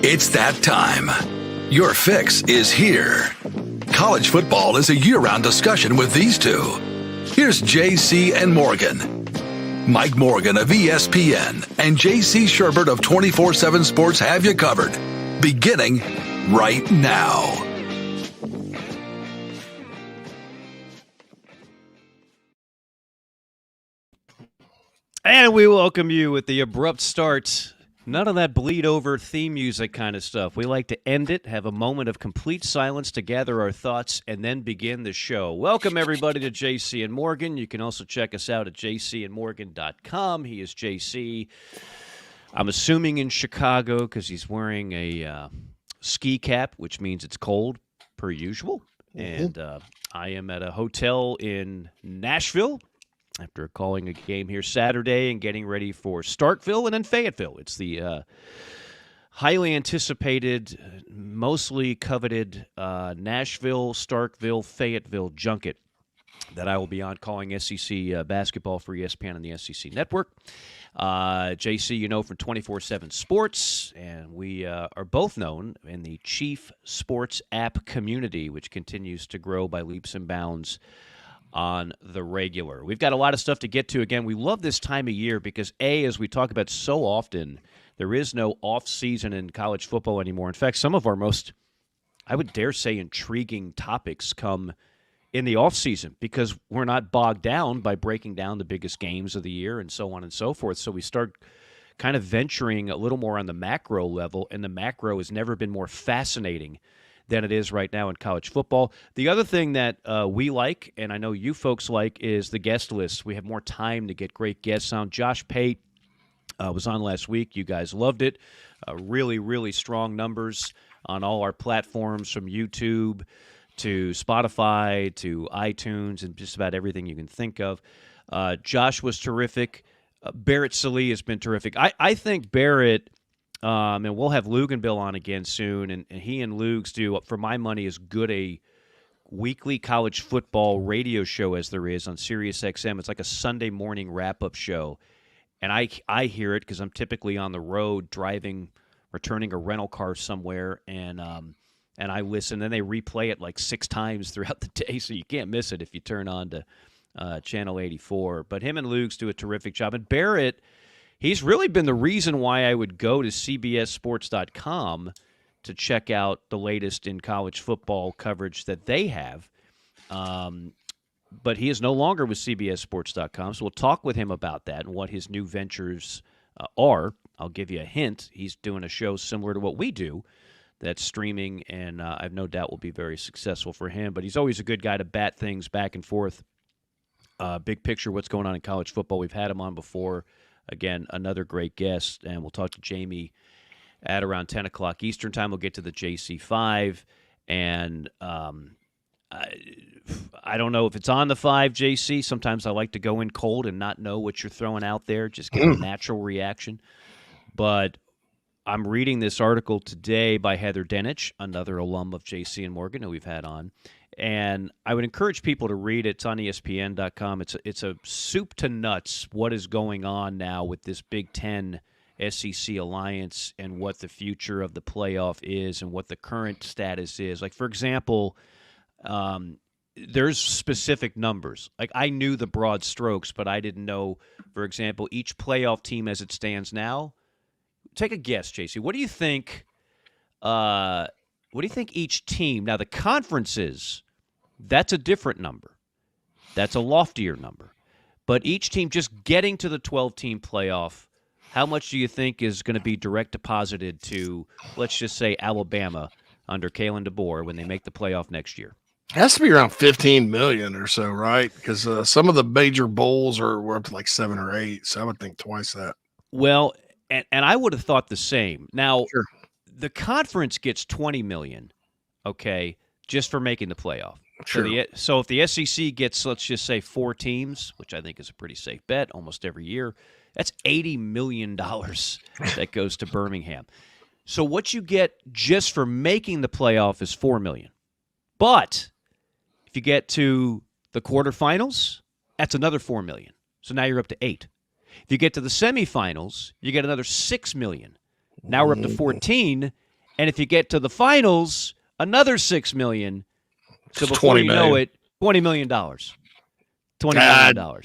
It's that time. Your fix is here. College football is a year-round discussion with these two. Here's JC and Morgan. Mike Morgan of ESPN and JC Shurburtt of 24/7 Sports have you covered. Beginning right now. And we welcome you with the abrupt start. None of that bleed over theme music kind of stuff. We like to end it, have a moment of complete silence to gather our thoughts, and then begin the show. Welcome, everybody, to JC and Morgan. You can also check us out at jcandmorgan.com. He is JC. I'm assuming in Chicago because he's wearing a ski cap, which means it's cold, per usual. And I am at a hotel in Nashville after calling a game here Saturday and getting ready for Starkville and then Fayetteville. It's the highly anticipated, mostly coveted Nashville, Starkville, Fayetteville junket that I will be on calling SEC basketball for ESPN and the SEC Network. JC, you know, from 24/7 Sports, and we are both known in the Chief Sports app community, which continues to grow by leaps and bounds on the regular. We've got a lot of stuff to get to. Again, we love this time of year because, as we talk about so often, there is no off-season in college football anymore. In fact, some of our most, I would dare say, intriguing topics come in the off-season because we're not bogged down by breaking down the biggest games of the year and so on and so forth. So we start kind of venturing a little more on the macro level, and the macro has never been more fascinating than it is right now in college football. The other thing that we like, and I know you folks like, is the guest list. We have more time to get great guests on. Josh Pate was on last week. You guys loved it. Really, really strong numbers on all our platforms, from YouTube to Spotify to iTunes and just about everything you can think of. Josh was terrific. Barrett Sallee has been terrific. I think Barrett, and we'll have Luganbill on again soon, and he and Lugs do, for my money, as good a weekly college football radio show as there is on Sirius XM. It's like a Sunday morning wrap-up show, and I hear it because I'm typically on the road driving, returning a rental car somewhere, and I listen. Then they replay it like 6 times throughout the day, so you can't miss it if you turn on to Channel 84. But him and Lugs do a terrific job, and Barrett, he's really been the reason why I would go to CBSSports.com to check out the latest in college football coverage that they have. But he is no longer with CBSSports.com, so we'll talk with him about that and what his new ventures are. I'll give you a hint. He's doing a show similar to what we do that's streaming, and I have no doubt will be very successful for him. But he's always a good guy to bat things back and forth. Big picture, what's going on in college football. We've had him on before. Again, another great guest, and we'll talk to Jamie at around 10 o'clock Eastern time. We'll get to the JC5, and I don't know if it's on the 5, JC. Sometimes I like to go in cold and not know what you're throwing out there, just get a natural reaction. But I'm reading this article today by Heather Denich, another alum of JC and Morgan, who we've had on. And I would encourage people to read it. It's on ESPN.com. It's a soup to nuts what is going on now with this Big Ten SEC alliance and what the future of the playoff is and what the current status is. Like, for example, there's specific numbers. Like, I knew the broad strokes, but I didn't know, for example, each playoff team as it stands now. Take a guess, JC. What do you think? What do you think each team? Now, the conferences, that's a different number. That's a loftier number. But each team just getting to the 12-team playoff, how much do you think is going to be direct deposited to, let's just say, Alabama under Kalen DeBoer when they make the playoff next year? It has to be around 15 million or so, right? Because some of the major bowls were up to like 7 or 8, so I would think twice that. Well, and I would have thought the same. Now, Sure. The conference gets $20 million, okay, just for making the playoff. Sure. So if the SEC gets, let's just say, 4 teams, which I think is a pretty safe bet almost every year, that's $80 million that goes to Birmingham. So what you get just for making the playoff is $4 million. But if you get to the quarterfinals, that's another $4 million. So now you're up to 8. If you get to the semifinals, you get another $6 million. Now we're up to 14, And if you get to the finals, another $6 million. So before 20 you million. know it, $20 million. $20 million.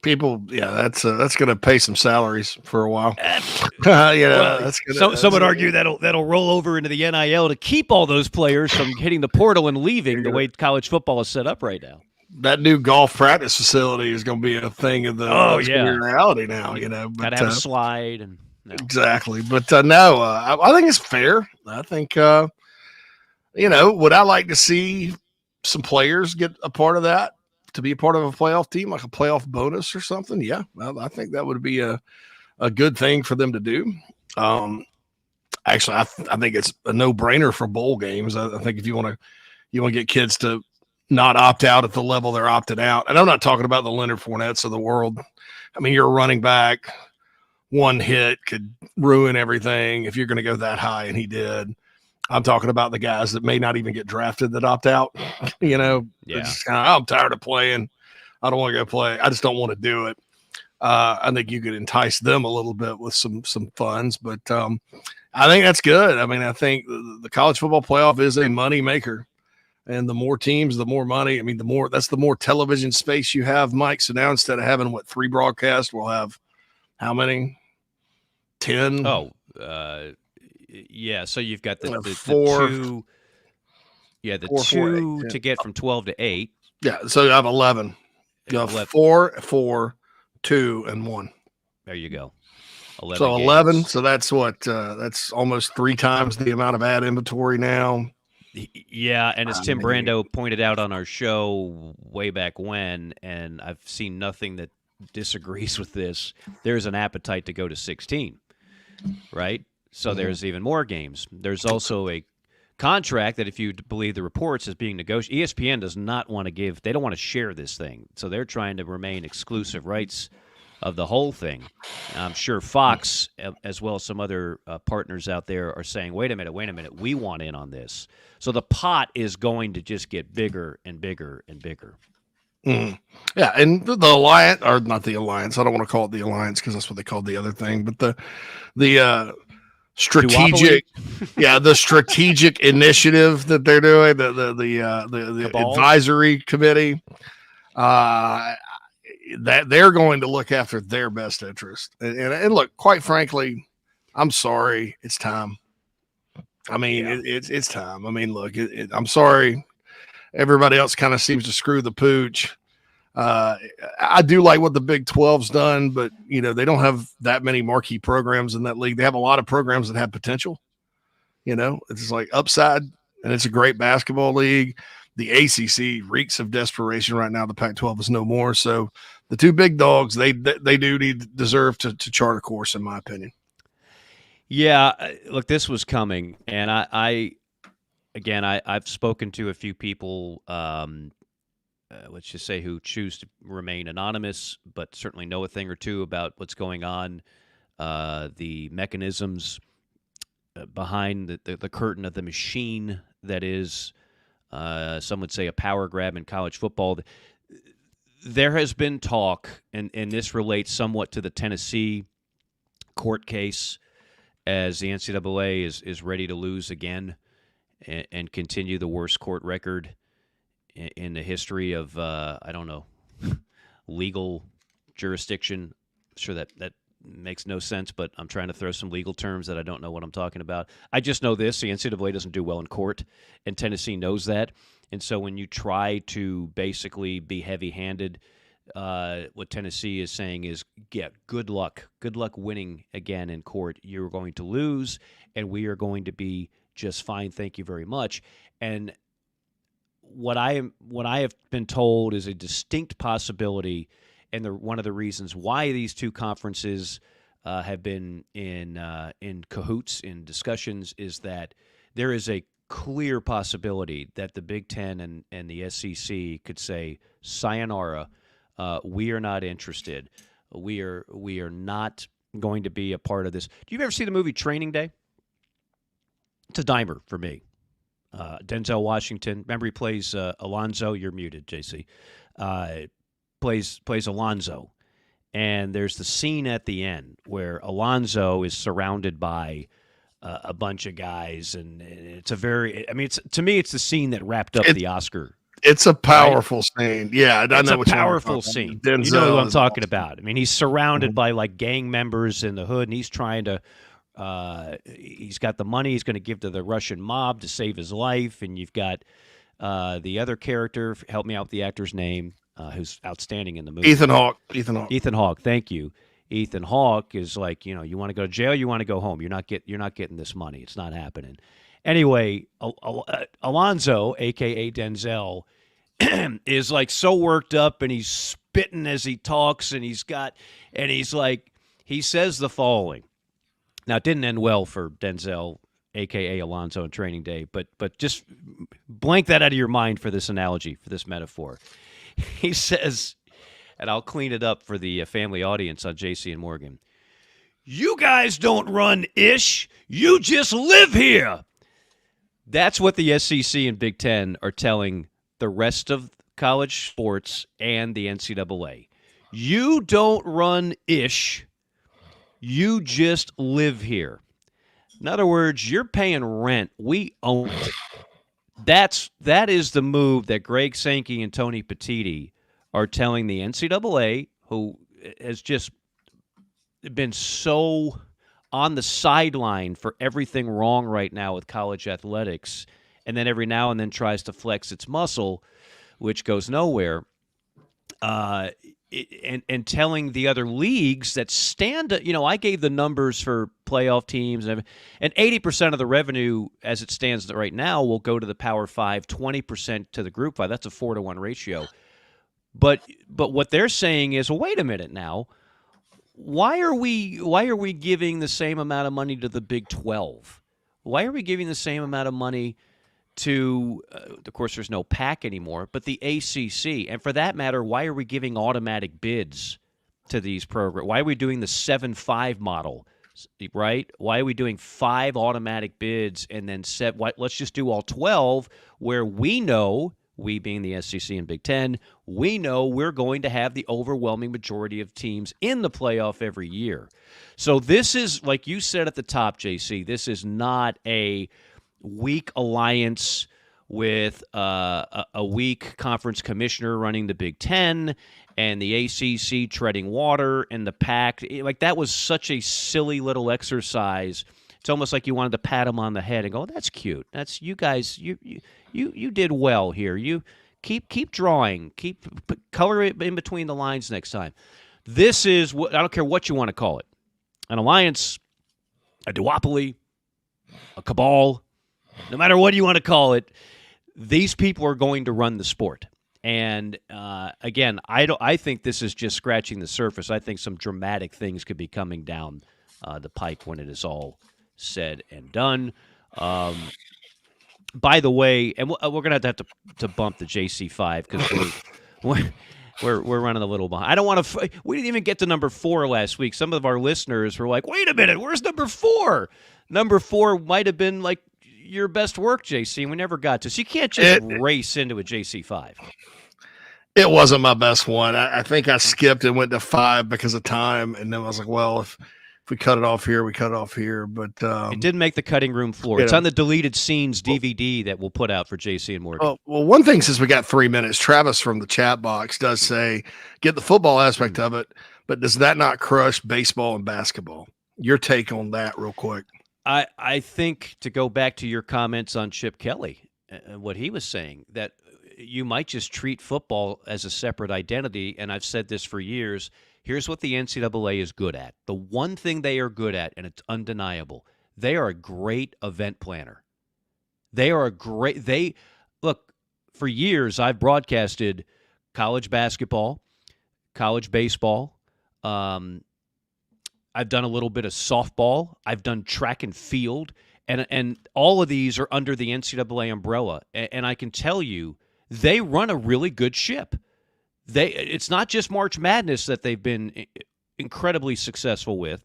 People, that's going to pay some salaries for a while. That's gonna, some would argue that'll roll over into the NIL to keep all those players from hitting the portal and leaving the way college football is set up right now. That new golf practice facility is going to be a thing of the reality now. Got to have a slide and exactly. But I think it's fair. I think would I like to see some players get a part of that? To be a part of a playoff team, like a playoff bonus or something, yeah, I think that would be a good thing for them to do. Actually, I think it's a no-brainer for bowl games. I think if you want to get kids to not opt out at the level they're opted out, and I'm not talking about the Leonard Fournettes of the world. I mean, you're a running back, one hit could ruin everything if you're going to go that high, and he did. I'm talking about the guys that may not even get drafted that opt out. Just I'm tired of playing. I don't want to go play. I just don't want to do it. I think you could entice them a little bit with some funds, but I think that's good. I mean, I think the college football playoff is a money maker, and the more teams, the more money. I mean, the more television space you have, Mike. So now instead of having 3 broadcasts, we'll have how many? 10. Yeah, so you've got the 4, the two. Yeah, the 4, 2 4, 8, to get from 12 to 8. Yeah, so you have 11. You have 4, 2, and 1. There you go. 11 so games. 11. So that's what that's almost 3 times the amount of ad inventory now. Yeah, and as Tim Brando pointed out on our show way back when, and I've seen nothing that disagrees with this, there's an appetite to go to 16, right? So there's even more games. There's also a contract that, if you believe the reports, is being negotiated. ESPN does not want to give – they don't want to share this thing. So they're trying to remain exclusive rights of the whole thing. I'm sure Fox, as well as some other partners out there, are saying, wait a minute, we want in on this. So the pot is going to just get bigger and bigger and bigger. Mm. Yeah, and the alliance – or not the alliance. I don't want to call it the alliance because that's what they called the other thing. But the strategic the strategic initiative that they're doing, the advisory committee, that they're going to look after their best interest. And look, quite frankly, I'm sorry, it's time. I mean, it's time. I mean, look, I'm sorry. Everybody else kind of seems to screw the pooch. I do like what the Big 12's done, but they don't have that many marquee programs in that league. They have a lot of programs that have potential. It's like upside, and it's a great basketball league. The ACC reeks of desperation right now. The Pac-12 is no more. So the 2 big dogs, they deserve to chart a course, in my opinion. Yeah, look, this was coming, and I've spoken to a few people. Let's just say who choose to remain anonymous, but certainly know a thing or two about what's going on, the mechanisms behind the curtain of the machine that is, some would say, a power grab in college football. There has been talk, and this relates somewhat to the Tennessee court case, as the NCAA is ready to lose again and continue the worst court record in the history of, legal jurisdiction. I'm sure that makes no sense, but I'm trying to throw some legal terms that I don't know what I'm talking about. I just know this: the NCAA doesn't do well in court, and Tennessee knows that. And so when you try to basically be heavy-handed, what Tennessee is saying is, good luck winning again in court. You're going to lose, and we are going to be just fine. Thank you very much. And what I have been told is a distinct possibility, and one of the reasons why these 2 conferences have been in cahoots, in discussions, is that there is a clear possibility that the Big Ten and the SEC could say, sayonara, we are not interested. We are not going to be a part of this. Do you ever see the movie Training Day? It's a dimer for me. Denzel Washington, remember he plays Alonzo. You're muted, JC. Plays Alonzo, and there's the scene at the end where Alonzo is surrounded by a bunch of guys, and it's a very. I mean, to me, it's the scene that wrapped up the Oscar. It's a powerful scene. Yeah, I know it's a powerful scene. Denzel, you know who I'm talking about. I mean, he's surrounded by like gang members in the hood, and he's trying to. He's got the money he's going to give to the Russian mob to save his life, and you've got the other character. Help me out with the actor's name, who's outstanding in the movie. Ethan Hawke. Ethan Hawke. Thank you. Ethan Hawke is like, you want to go to jail, you want to go home. You're not getting this money. It's not happening. Anyway, Alonzo, a.k.a. Denzel, is like so worked up, and he's spitting as he talks, and he says the following. Now, it didn't end well for Denzel, a.k.a. Alonzo, in Training Day, but just blank that out of your mind for this analogy, for this metaphor. He says, and I'll clean it up for the family audience on JC and Morgan, "You guys don't run ish. You just live here." That's what the SEC and Big Ten are telling the rest of college sports and the NCAA. You don't run ish. You just live here. In other words, you're paying rent. We own it. That is the move that Greg Sankey and Tony Petitti are telling the NCAA, who has just been so on the sideline for everything wrong right now with college athletics, and then every now and then tries to flex its muscle, which goes nowhere, and telling the other leagues that I gave the numbers for playoff teams, and 80% of the revenue as it stands right now will go to the Power 5, 20% to the Group 5. That's a 4-to-1 ratio. But what they're saying is, well, wait a minute now. Why are we giving the same amount of money to the Big 12? Why are we giving the same amount of money to, of course, there's no PAC anymore, but the ACC? And for that matter, why are we giving automatic bids to these programs? Why are we doing the 7-5 model, right? Why are we doing 5 automatic bids and then let's just do all 12, where we know, we being the SEC and Big Ten, we know we're going to have the overwhelming majority of teams in the playoff every year. So this is, like you said at the top, JC, this is not a weak alliance with a weak conference commissioner running the Big Ten and the ACC treading water and the PAC. Like, that was such a silly little exercise. It's almost like you wanted to pat him on the head and go, "That's cute. That's you guys. You did well here. You keep drawing. Keep color it in between the lines next time." This is what, I don't care what you want to call it, an alliance, a duopoly, a cabal. No matter what you want to call it, these people are going to run the sport. And again, I think this is just scratching the surface. I think some dramatic things could be coming down the pike when it is all said and done. By the way, and we're going to have to bump the JC5 because we're running a little behind. I don't want to. We didn't even get to number 4 last week. Some of our listeners were like, "Wait a minute, where's number 4?" Number 4 might have been like your best work, JC, and we never got to. So you can't just race into a JC5. It wasn't my best one. I think I skipped and went to 5 because of time, and then I was like, well, if we cut it off here, we cut it off here. But it didn't make the cutting room floor. It's on the deleted scenes DVD that we'll put out for JC and Morgan. Well, one thing, since we got 3 minutes, Travis from the chat box does say, get the football aspect of it, but does that not crush baseball and basketball? Your take on that real quick. I think, to go back to your comments on Chip Kelly, what he was saying, that you might just treat football as a separate identity, and I've said this for years. Here's what the NCAA is good at. The one thing they are good at, and it's undeniable, they are a great event planner. Look, for years I've broadcasted college basketball, college baseball. I've done a little bit of softball. I've done track and field, and all of these are under the NCAA umbrella. And I can tell you, they run a really good ship. It's not just March Madness that they've been incredibly successful with,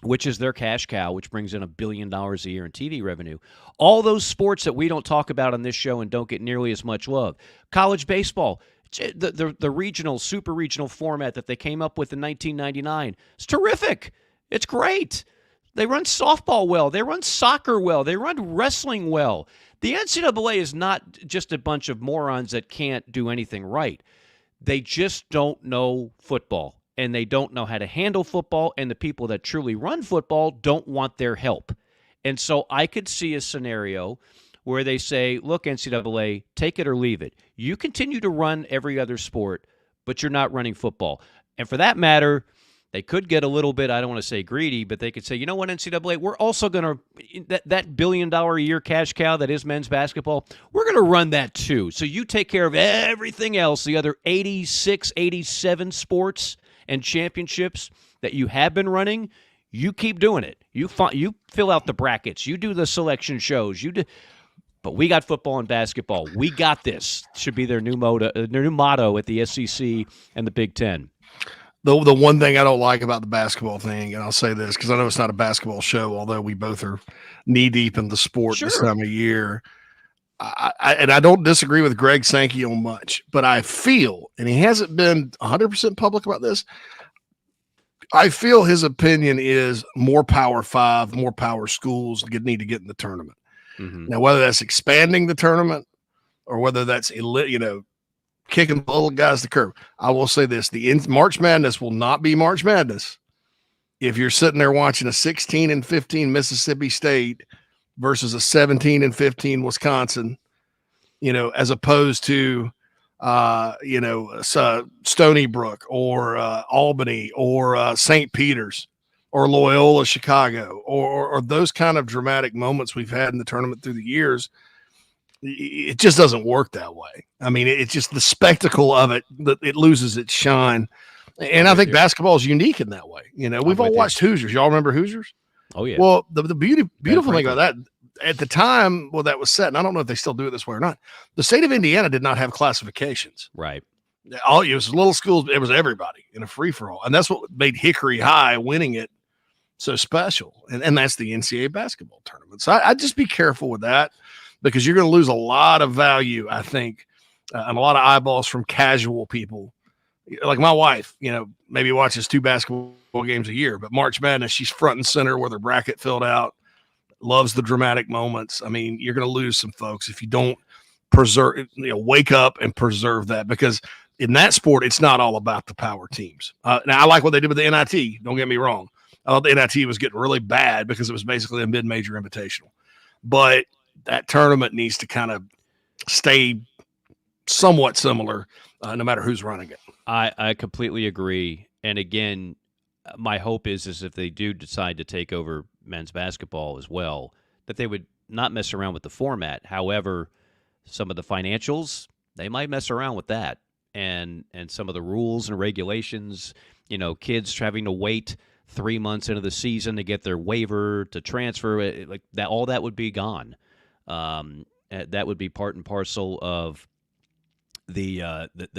which is their cash cow, which brings in $1 billion a year in TV revenue. All those sports that we don't talk about on this show and don't get nearly as much love. College baseball, the regional, super regional format that they came up with in 1999. It's terrific. It's great. They run softball well. They run soccer well. They run wrestling well. The NCAA is not just a bunch of morons that can't do anything right. They just don't know football, and they don't know how to handle football, and the people that truly run football don't want their help. And so I could see a scenario where they say, look, NCAA, take it or leave it. You continue to run every other sport, but you're not running football. And for that matter, they could get a little bit, I don't want to say greedy, but they could say, you know what, NCAA, we're also going to, that billion-a-year cash cow that is men's basketball, we're going to run that too. So you take care of everything else, the other 86, 87 sports and championships that you have been running, you keep doing it. You fill out the brackets. You do the selection shows. But we got football and basketball. We got this. Should be their new motto at the SEC and the Big Ten. The one thing I don't like about the basketball thing, and I'll say this because I know it's not a basketball show, although we both are knee-deep in the sport This time of year. I don't disagree with Greg Sankey on much, but I feel, and he hasn't been 100% public about this, I feel his opinion is more Power 5, more power schools need to get in the tournament. Mm-hmm. Now, whether that's expanding the tournament or whether that's, kicking the little guys to the curb, I will say this: March Madness will not be March Madness if you're sitting there watching a 16-15 Mississippi State versus a 17-15 Wisconsin, as opposed to Stony Brook or Albany or St. Peter's or Loyola Chicago or those kind of dramatic moments we've had in the tournament through the years. It just doesn't work that way. I mean, it's just the spectacle of it that it loses its shine. And I think basketball is unique in that way. We've all watched Hoosiers. Y'all remember Hoosiers? Oh yeah. Well, the beautiful thing about that at the time, that was set, and I don't know if they still do it this way or not. The state of Indiana did not have classifications. Right. It was little schools. It was everybody in a free for all, and that's what made Hickory High winning it so special. And that's the NCAA basketball tournament. So I'd just be careful with that, because you're going to lose a lot of value, I think, and a lot of eyeballs from casual people. Like my wife, maybe watches 2 basketball games a year, but March Madness, she's front and center with her bracket filled out, loves the dramatic moments. I mean, you're going to lose some folks if you don't wake up and preserve that, because in that sport, it's not all about the power teams. Now, I like what they did with the NIT. Don't get me wrong. I thought the NIT was getting really bad because it was basically a mid-major invitational. But that tournament needs to kind of stay somewhat similar, no matter who's running it. I completely agree. And again, my hope is if they do decide to take over men's basketball as well, that they would not mess around with the format. However, some of the financials, they might mess around with that. And some of the rules and regulations, kids having to wait 3 months into the season to get their waiver to transfer, like that, all that would be gone. That would be part and parcel of the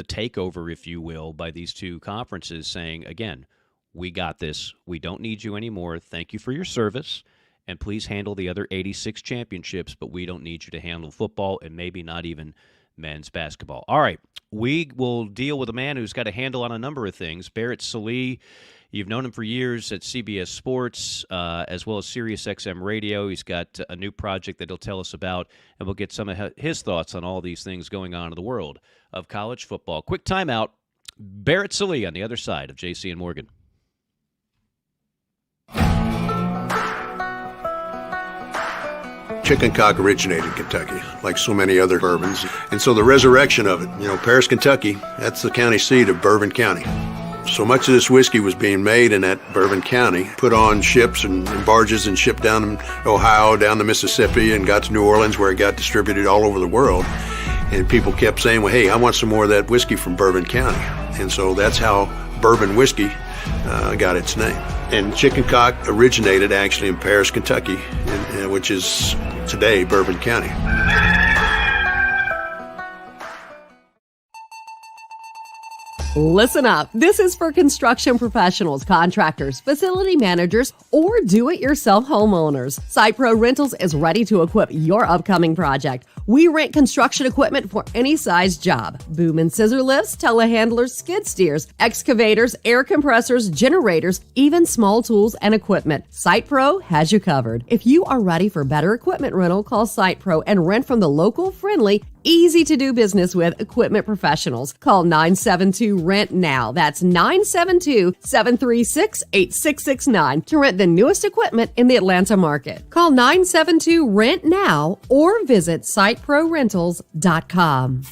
takeover, if you will, by these two conferences saying, again, we got this. We don't need you anymore. Thank you for your service, and please handle the other 86 championships, but we don't need you to handle football and maybe not even men's basketball. All right, we will deal with a man who's got a handle on a number of things. Barrett Sallee, you've known him for years at CBS Sports, as well as SiriusXM Radio. He's got a new project that he'll tell us about, and we'll get some of his thoughts on all these things going on in the world of college football. Quick timeout. Barrett Sallee on the other side of JC and Morgan. Chicken cock originated in Kentucky, like so many other bourbons. And so the resurrection of it, Paris, Kentucky, that's the county seat of Bourbon County. So much of this whiskey was being made in that Bourbon County, put on ships and barges and shipped down to Ohio, down to Mississippi, and got to New Orleans, where it got distributed all over the world. And people kept saying, well, hey, I want some more of that whiskey from Bourbon County. And so that's how bourbon whiskey got its name. And chicken cock originated actually in Paris, Kentucky, which is today Bourbon County. Listen up. This is for construction professionals, contractors, facility managers, or do-it-yourself homeowners. SitePro Rentals is ready to equip your upcoming project. We rent construction equipment for any size job. Boom and scissor lifts, telehandlers, skid steers, excavators, air compressors, generators, even small tools and equipment. SitePro has you covered. If you are ready for better equipment rental, call SitePro and rent from the local, friendly, easy to do business with equipment professionals. Call 972-RENT-NOW. That's 972-736-8669 to rent the newest equipment in the Atlanta market. Call 972-RENT-NOW or visit siteprorentals.com.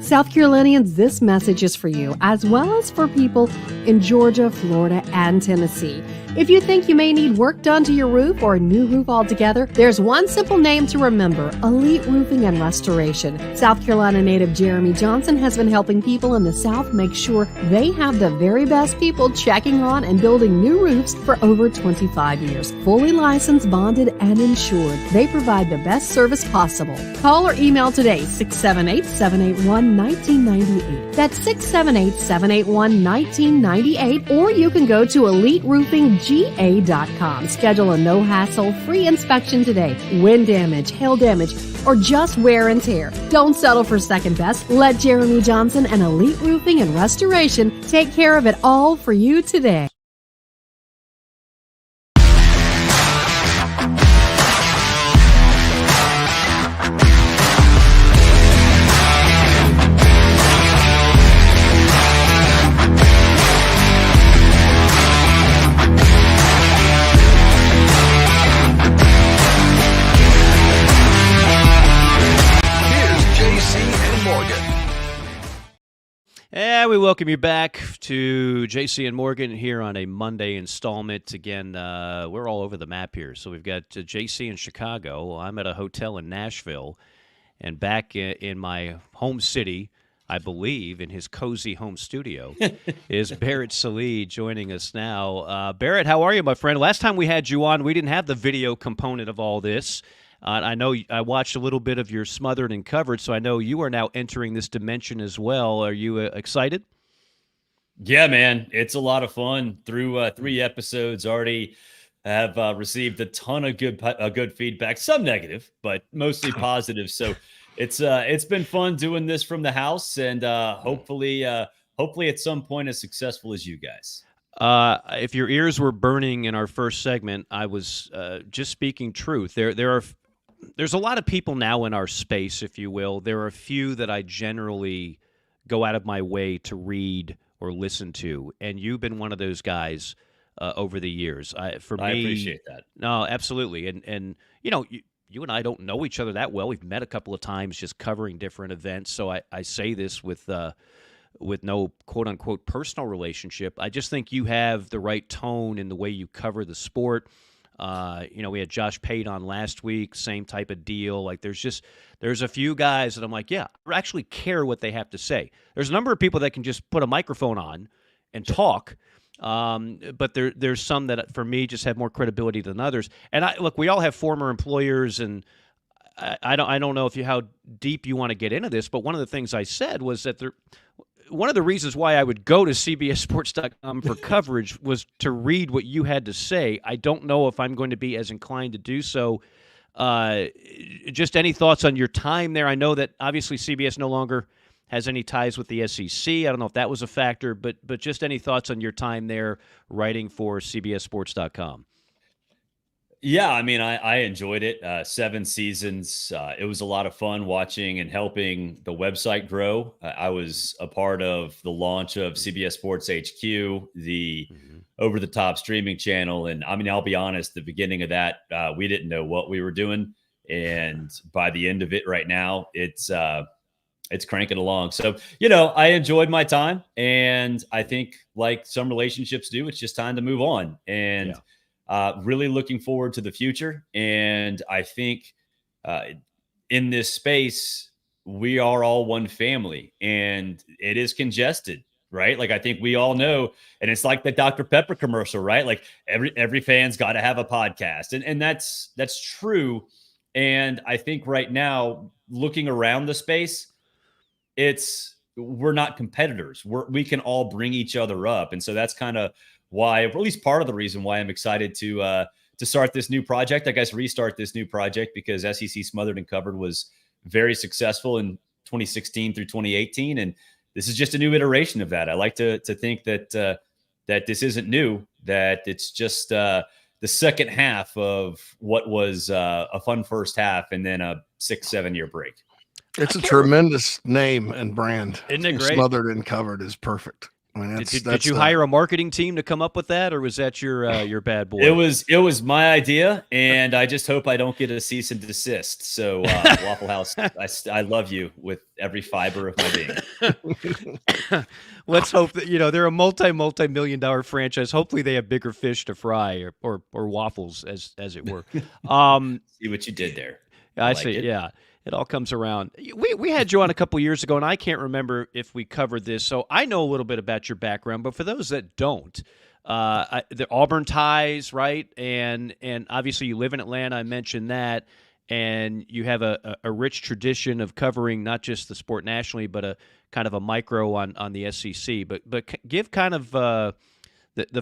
South Carolinians, this message is for you, as well as for people in Georgia, Florida, and Tennessee. If you think you may need work done to your roof or a new roof altogether, there's one simple name to remember: Elite Roofing and Restoration. South Carolina native Jeremy Johnson has been helping people in the South make sure they have the very best people checking on and building new roofs for over 25 years. Fully licensed, bonded, and insured, they provide the best service possible. Call or email today, 678-781-1998. That's 678-781-1998, or you can go to EliteRoofingGA.com. Schedule a no-hassle, free inspection today. Wind damage, hail damage, or just wear and tear. Don't settle for second best. Let Jeremy Johnson and Elite Roofing and Restoration take care of it all for you today. And we welcome you back to JC and Morgan here on a Monday installment. Again, we're all over the map here. So we've got JC in Chicago. I'm at a hotel in Nashville. And back in my home city, I believe, in his cozy home studio, is Barrett Sallee joining us now. Barrett, how are you, my friend? Last time we had you on, we didn't have the video component of all this. I know I watched a little bit of your Smothered and Covered, so I know you are now entering this dimension as well. Are you excited? Yeah, man. It's a lot of fun. Through 3 episodes already, have received a ton of good feedback, some negative, but mostly positive. So it's been fun doing this from the house, and hopefully at some point as successful as you guys. If your ears were burning in our first segment, I was just speaking truth. There's a lot of people now in our space, if you will. There are a few that I generally go out of my way to read or listen to, and you've been one of those guys over the years. I appreciate that. No, absolutely. And you know, you and I don't know each other that well. We've met a couple of times just covering different events, so I say this with no quote-unquote personal relationship. I just think you have the right tone in the way you cover the sport. We had Josh Pate on last week, same type of deal. Like there's a few guys that I'm like, yeah, I actually care what they have to say. There's a number of people that can just put a microphone on and talk, but there's some that for me just have more credibility than others. And we all have former employers, and I don't know how deep you want to get into this, but one of the things I said was that one of the reasons why I would go to CBSSports.com for coverage was to read what you had to say. I don't know if I'm going to be as inclined to do so. Just any thoughts on your time there? I know that obviously CBS no longer has any ties with the SEC. I don't know if that was a factor, but just any thoughts on your time there writing for CBSSports.com? Yeah, I mean, I enjoyed it. 7 seasons. It was a lot of fun watching and helping the website grow. I was a part of the launch of CBS Sports HQ, the over-the-top streaming channel. And I mean, I'll be honest, the beginning of that, we didn't know what we were doing. And by the end of it right now, it's cranking along. So, I enjoyed my time. And I think like some relationships do, it's just time to move on. And really looking forward to the future. And I think in this space, we are all one family, and it is congested, right? Like I think we all know, and it's like the Dr. Pepper commercial, right? Like every fan's got to have a podcast. And that's true. And I think right now, looking around the space, we're not competitors. We can all bring each other up. And so that's kind of why, or at least part of the reason why I'm excited to start this new project. I guess restart this new project, because SEC Smothered and Covered was very successful in 2016 through 2018. And this is just a new iteration of that. I like to think that this isn't new, that it's just the second half of what was a fun first half and then a 6-7 year break. It's a tremendous name and brand. Isn't it great? Smothered and Covered is perfect. I mean, did you hire a marketing team to come up with that, or was that your bad boy? It was my idea, and I just hope I don't get a cease and desist. So Waffle House, I love you with every fiber of my being. Let's hope that they're a multi-million-dollar franchise. Hopefully, they have bigger fish to fry, or waffles, as it were. See what you did there. I see. It. Yeah. It all comes around. We had you on a couple years ago, and I can't remember if we covered this, so I know a little bit about your background. But for those that don't, the Auburn ties, right? And obviously you live in Atlanta. I mentioned that, and you have a rich tradition of covering not just the sport nationally, but a kind of a micro on the SEC. But give kind of the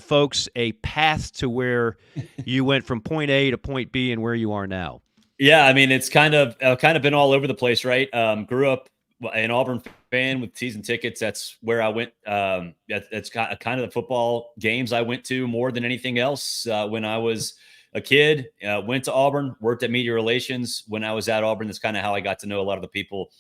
folks a path to where you went from point A to point B and where you are now. Yeah, I mean, it's kind of been all over the place, right? Grew up an Auburn fan with season tickets. That's where I went. That's kind of the football games I went to more than anything else when I was a kid. Went to Auburn, worked at media relations when I was at Auburn. That's kind of how I got to know a lot of the people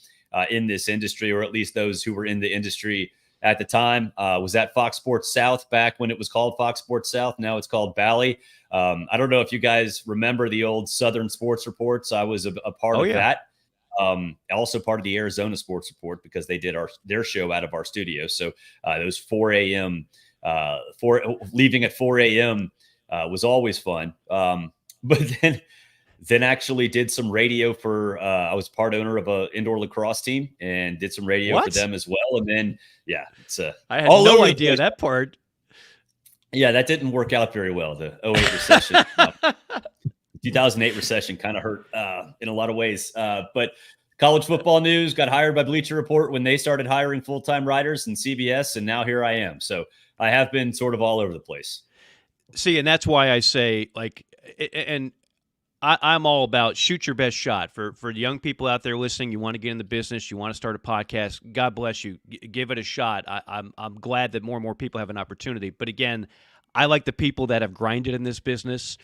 in this industry, or at least those who were in the industry at the time. Was at Fox Sports South back when it was called Fox Sports South. Now it's called Bally. I don't know if you guys remember the old Southern Sports Reports. I was a part of that. Also part of the Arizona Sports Report, because they did their show out of our studio. So those 4 a.m. Leaving at 4 a.m. Was always fun. But then actually did some radio for I was part owner of an indoor lacrosse team and did some radio for them as well. And then I had no idea that part. Yeah, that didn't work out very well. The 2008 recession, 2008 recession kind of hurt in a lot of ways. But college football news, got hired by Bleacher Report when they started hiring full-time writers, and CBS, and now here I am. So I have been sort of all over the place. See, and that's why I say, and I'm all about shoot your best shot. For young people out there listening, you want to get in the business, you want to start a podcast, God bless you. Give it a shot. I'm glad that more and more people have an opportunity. But again, I like the people that have grinded in this business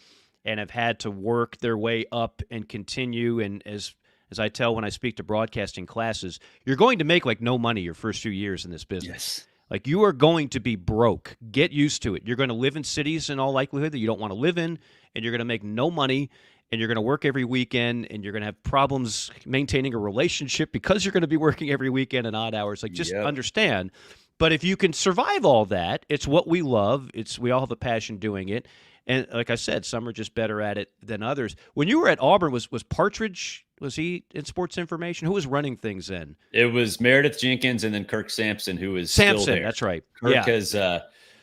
and have had to work their way up and continue. And as I tell when I speak to broadcasting classes, you're going to make no money your first few years in this business. Yes. You are going to be broke. Get used to it. You're going to live in cities in all likelihood that you don't want to live in, and you're going to make no money. And you're going to work every weekend, and you're going to have problems maintaining a relationship because you're going to be working every weekend and odd hours. Understand. But if you can survive all that, it's what we love. We all have a passion doing it. And like I said, some are just better at it than others. When you were at Auburn, was Partridge, was he in sports information? Who was running things then? It was Meredith Jenkins and then Kirk Sampson, who is still there. That's right.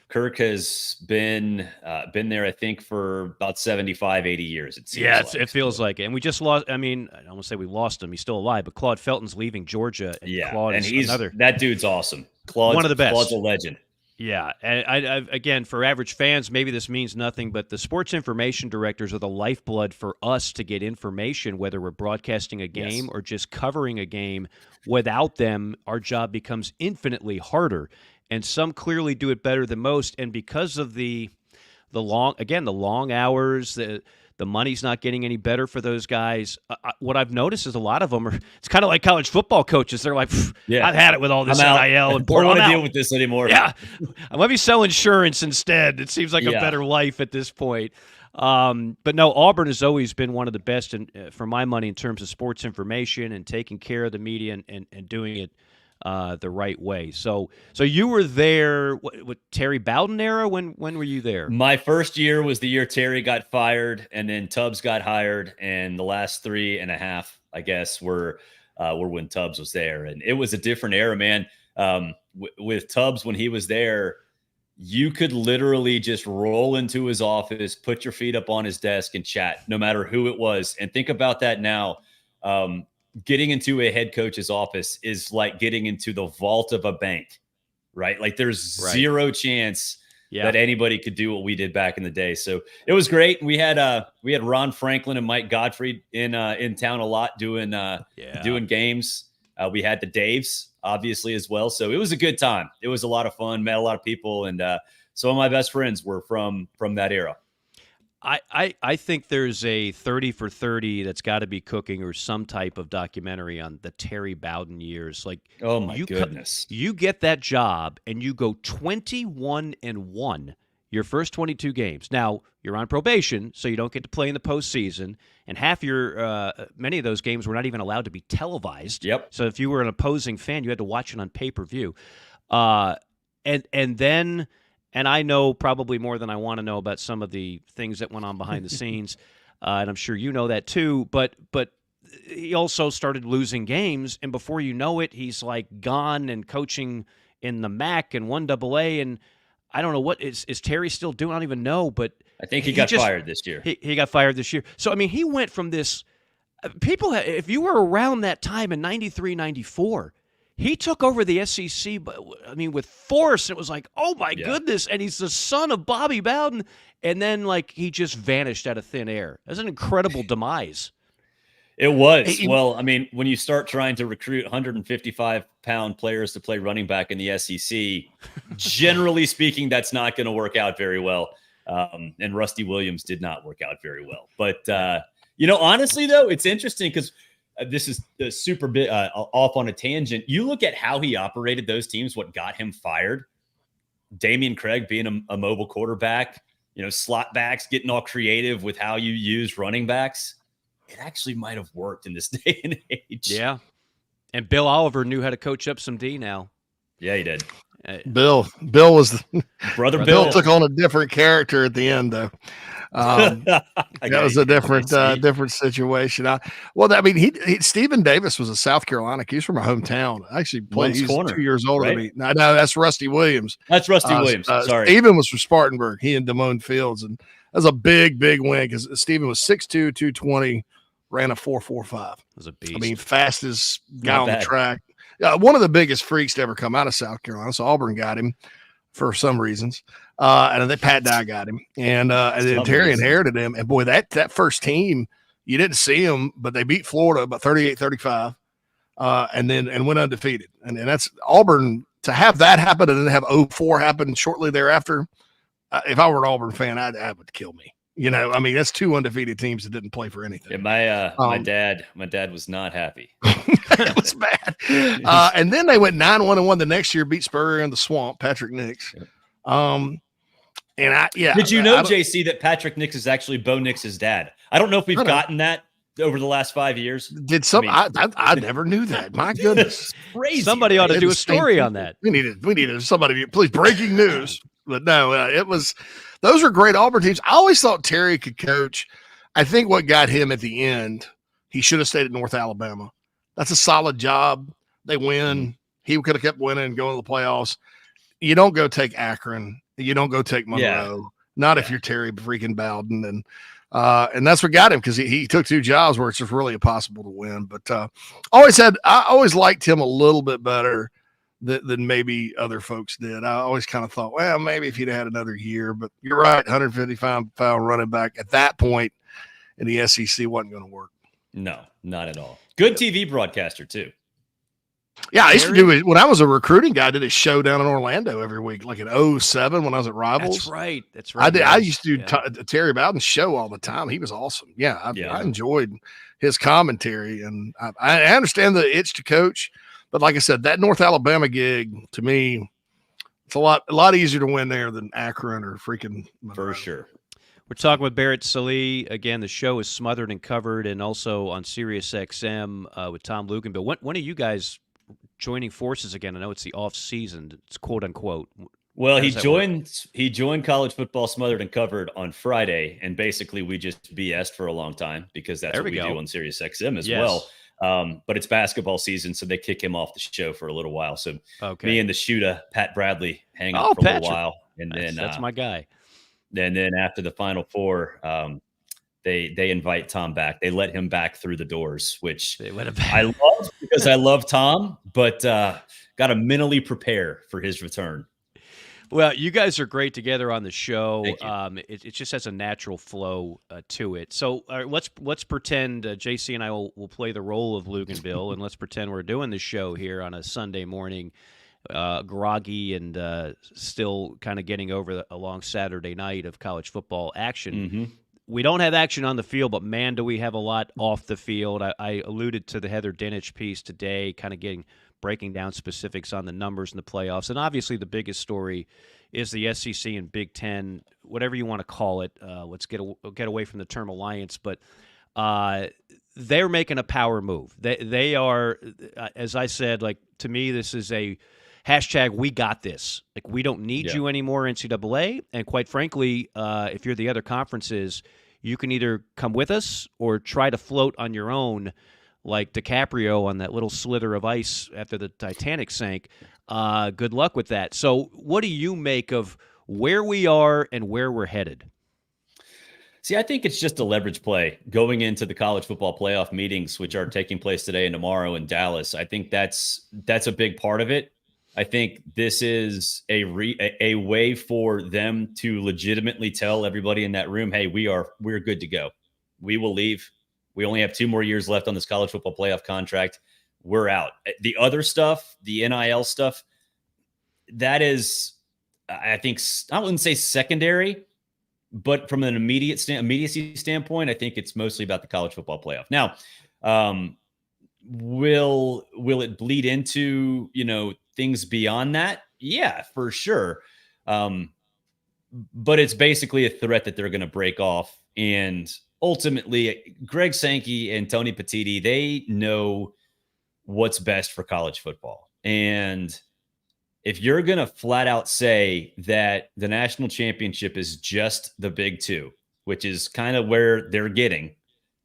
Kirk has been there, I think, for about 75, 80 years. It seems it feels like it. And we just lost. I mean, I don't want to say we lost him. He's still alive, but Claude Felton's leaving Georgia. And Claude is another. That dude's awesome. Claude's one of the best. Claude's a legend. Yeah, and I again, for average fans, maybe this means nothing, but the sports information directors are the lifeblood for us to get information, whether we're broadcasting a game or just covering a game. Without them, our job becomes infinitely harder. And some clearly do it better than most. And because of the long hours, the money's not getting any better for those guys. What I've noticed is a lot of them it's kind of like college football coaches. They're like, I've had it with all this NIL and I don't want to deal with this anymore. Yeah, let me sell insurance instead. It seems like a better life at this point. But no, Auburn has always been one of the best, for my money, in terms of sports information and taking care of the media and doing it the right way. So you were there, what Terry Bowden era? When were you there? My first year was the year Terry got fired, and then Tubbs got hired, and the last 3.5, I guess, were when Tubbs was there, and it was a different era, man. With Tubbs, when he was there, you could literally just roll into his office, put your feet up on his desk, and chat, no matter who it was. And think about that now. getting into a head coach's office is like getting into the vault of a bank, right? Like there's zero chance that anybody could do what we did back in the day. So it was great. We had Ron Franklin and Mike Gottfried in town a lot doing games. We had the Daves obviously as well. So it was a good time. It was a lot of fun, met a lot of people. And some of my best friends were from that era. I think there's a 30 for 30 that's got to be cooking, or some type of documentary on the Terry Bowden years. Like, oh my goodness, you get that job and you go 21-1 your first 22 games. Now you're on probation, so you don't get to play in the postseason, and many of those games were not even allowed to be televised. Yep. So if you were an opposing fan, you had to watch it on pay-per-view. And I know probably more than I want to know about some of the things that went on behind the scenes, and I'm sure you know that too. But he also started losing games, and before you know it, he's like gone and coaching in the MAC and 1AA, and I don't know what is Terry still doing. I don't even know, but I think he got fired this year. He got fired this year. So I mean, he went from this. If you were around that time in 93, 94. He took over the SEC, but I mean, with force. It was like, oh my goodness! And he's the son of Bobby Bowden, and then like he just vanished out of thin air. That's an incredible demise. It was. Well, I mean, when you start trying to recruit 155-pound players to play running back in the SEC, generally speaking, that's not going to work out very well. And Rusty Williams did not work out very well. But honestly, though, it's interesting because. This is a super bit off on a tangent. You look at how he operated those teams, what got him fired. Damian Craig being a mobile quarterback, slot backs, getting all creative with how you use running backs. It actually might have worked in this day and age. Yeah. And Bill Oliver knew how to coach up some D now. Yeah, he did. Bill was brother Bill took on a different character at the end, though. That was a different situation. Stephen Davis was a South Carolina. He's from my hometown. I actually played. He's 2 years older than me. No, that's Rusty Williams. That's Rusty Williams. Sorry, Stephen was from Spartanburg. He and Damone Fields, and that was a big win because Stephen was 6'2", 220, ran a 4.45. Was a beast. I mean, fastest guy on the track. One of the biggest freaks to ever come out of South Carolina. So Auburn got him for some reasons. And then Pat Dye got him. And then Terry inherited him. And boy, that first team, you didn't see them, but they beat Florida about 38-35 and went undefeated. And that's Auburn, to have that happen and then have 04 happen shortly thereafter. If I were an Auburn fan, that would kill me. That's two undefeated teams that didn't play for anything. Yeah, my dad was not happy. It was bad. And then they went 9-1-1 the next year, beat Spurrier in the Swamp, Patrick Nix. Yep. Did you know, JC, that Patrick Nix is actually Bo Nix's dad? I don't know if we've gotten that over the last 5 years. I never knew that. My goodness. Crazy. Somebody ought to do a story on that. We needed somebody, please, breaking news. But no, those were great Auburn teams. I always thought Terry could coach. I think what got him at the end, he should have stayed at North Alabama. That's a solid job. They win. He could have kept winning and going to the playoffs. You don't go take Akron. You don't go take Monroe. Not if you're Terry freaking Bowden. And that's what got him, because he took two jobs where it's just really impossible to win. But I always liked him a little bit better than maybe other folks did. I always kind of thought, well, maybe if he'd had another year. But you're right, 155-pound running back at that point in the SEC wasn't going to work. No, not at all. Good TV broadcaster, too. Yeah, I used to do it when I was a recruiting guy. I did a show down in Orlando every week, like in 07 when I was at Rivals. That's right. I used to do Terry Bowden's show all the time. He was awesome. I enjoyed his commentary, and I understand the itch to coach. But like I said, that North Alabama gig, to me, it's a lot easier to win there than Akron or freaking Monroe. For sure. We're talking with Barrett Sallee. Again, the show is Smothered and Covered, and also on Sirius XM with Tom Luganville. When are you guys joining forces again? I know it's the off season. It's quote unquote. Well, he joined College Football Smothered and Covered on Friday, and basically we just BS'd for a long time because that's what we do on Sirius XM as well. But it's basketball season, so they kick him off the show for a little while. So me and the shooter, Pat Bradley, hang out for a little while. And then that's my guy. And then after the Final Four, they invite Tom back. They let him back through the doors, which They let him back. I love because I love Tom, but got to mentally prepare for his return. Well, you guys are great together on the show. Thank you. It just has a natural flow to it. So let's pretend JC and I will play the role of Luke and Bill, and let's pretend we're doing the show here on a Sunday morning, groggy and still kind of getting over a long Saturday night of college football action. Mm-hmm. We don't have action on the field, but man, do we have a lot off the field. I alluded to the Heather Dinich piece today, kind of breaking down specifics on the numbers in the playoffs. And obviously the biggest story is the SEC and Big Ten, whatever you want to call it. Let's get away from the term alliance, but they're making a power move. They are, as I said, like, to me, this is a hashtag we got this. Like, we don't need you anymore, NCAA. And quite frankly, if you're the other conferences, you can either come with us or try to float on your own like DiCaprio on that little slither of ice after the Titanic sank. Good luck with that. So what do you make of where we are and where we're headed? See, I think it's just a leverage play going into the college football playoff meetings, which are taking place today and tomorrow in Dallas. I think that's a big part of it. I think this is a way for them to legitimately tell everybody in that room, hey, we're good to go. We will leave. We only have 2 more years left on this college football playoff contract. We're out. The other stuff, the NIL stuff, that is, I think, I wouldn't say secondary, but from an immediacy standpoint, I think it's mostly about the college football playoff. Now, will it bleed into, things beyond that? Yeah, for sure. But it's basically a threat that they're going to break off. And ultimately, Greg Sankey and Tony Petitti, they know what's best for college football. And if you're going to flat out say that the national championship is just the Big Two, which is kind of where they're getting,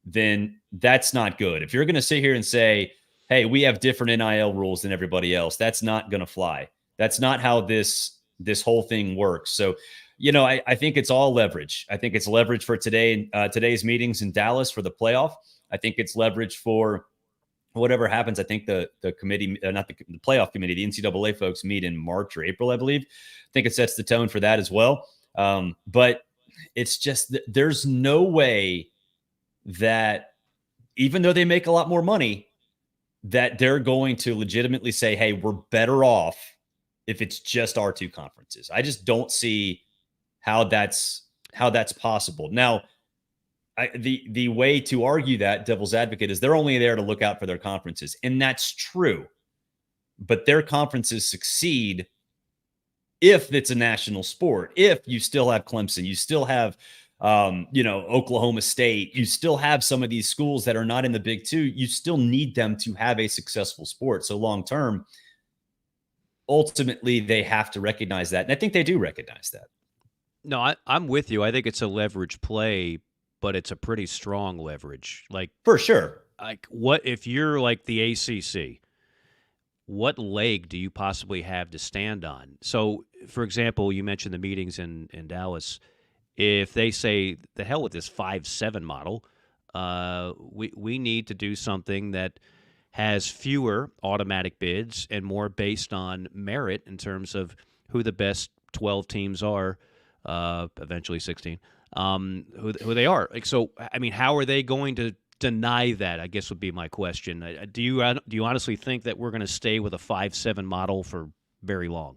then that's not good. If you're going to sit here and say, hey, we have different NIL rules than everybody else, that's not going to fly. That's not how this whole thing works. So, I think it's all leverage. I think it's leverage for today's meetings in Dallas for the playoff. I think it's leverage for whatever happens. I think the committee, not the playoff committee, the NCAA folks meet in March or April, I believe. I think it sets the tone for that as well. But it's just, there's no way that, even though they make a lot more money, that they're going to legitimately say, hey, we're better off if it's just our 2 conferences. I just don't see how that's possible. Now, the way to argue that, devil's advocate, is they're only there to look out for their conferences. And that's true. But their conferences succeed if it's a national sport, if you still have Clemson, you still have, Oklahoma State, you still have some of these schools that are not in the Big Two. You still need them to have a successful sport. So long term, ultimately, they have to recognize that. And I think they do recognize that. No, I'm with you. I think it's a leverage play, but it's a pretty strong leverage. Like, for sure. Like, what if you're like the ACC? What leg do you possibly have to stand on? So, for example, you mentioned the meetings in Dallas. If they say, the hell with this 5-7 model, we need to do something that has fewer automatic bids and more based on merit in terms of who the best 12 teams are, eventually 16, who they are. Like, so, I mean, how are they going to deny that, I guess, would be my question. Do you honestly think that we're going to stay with a 5-7 model for very long?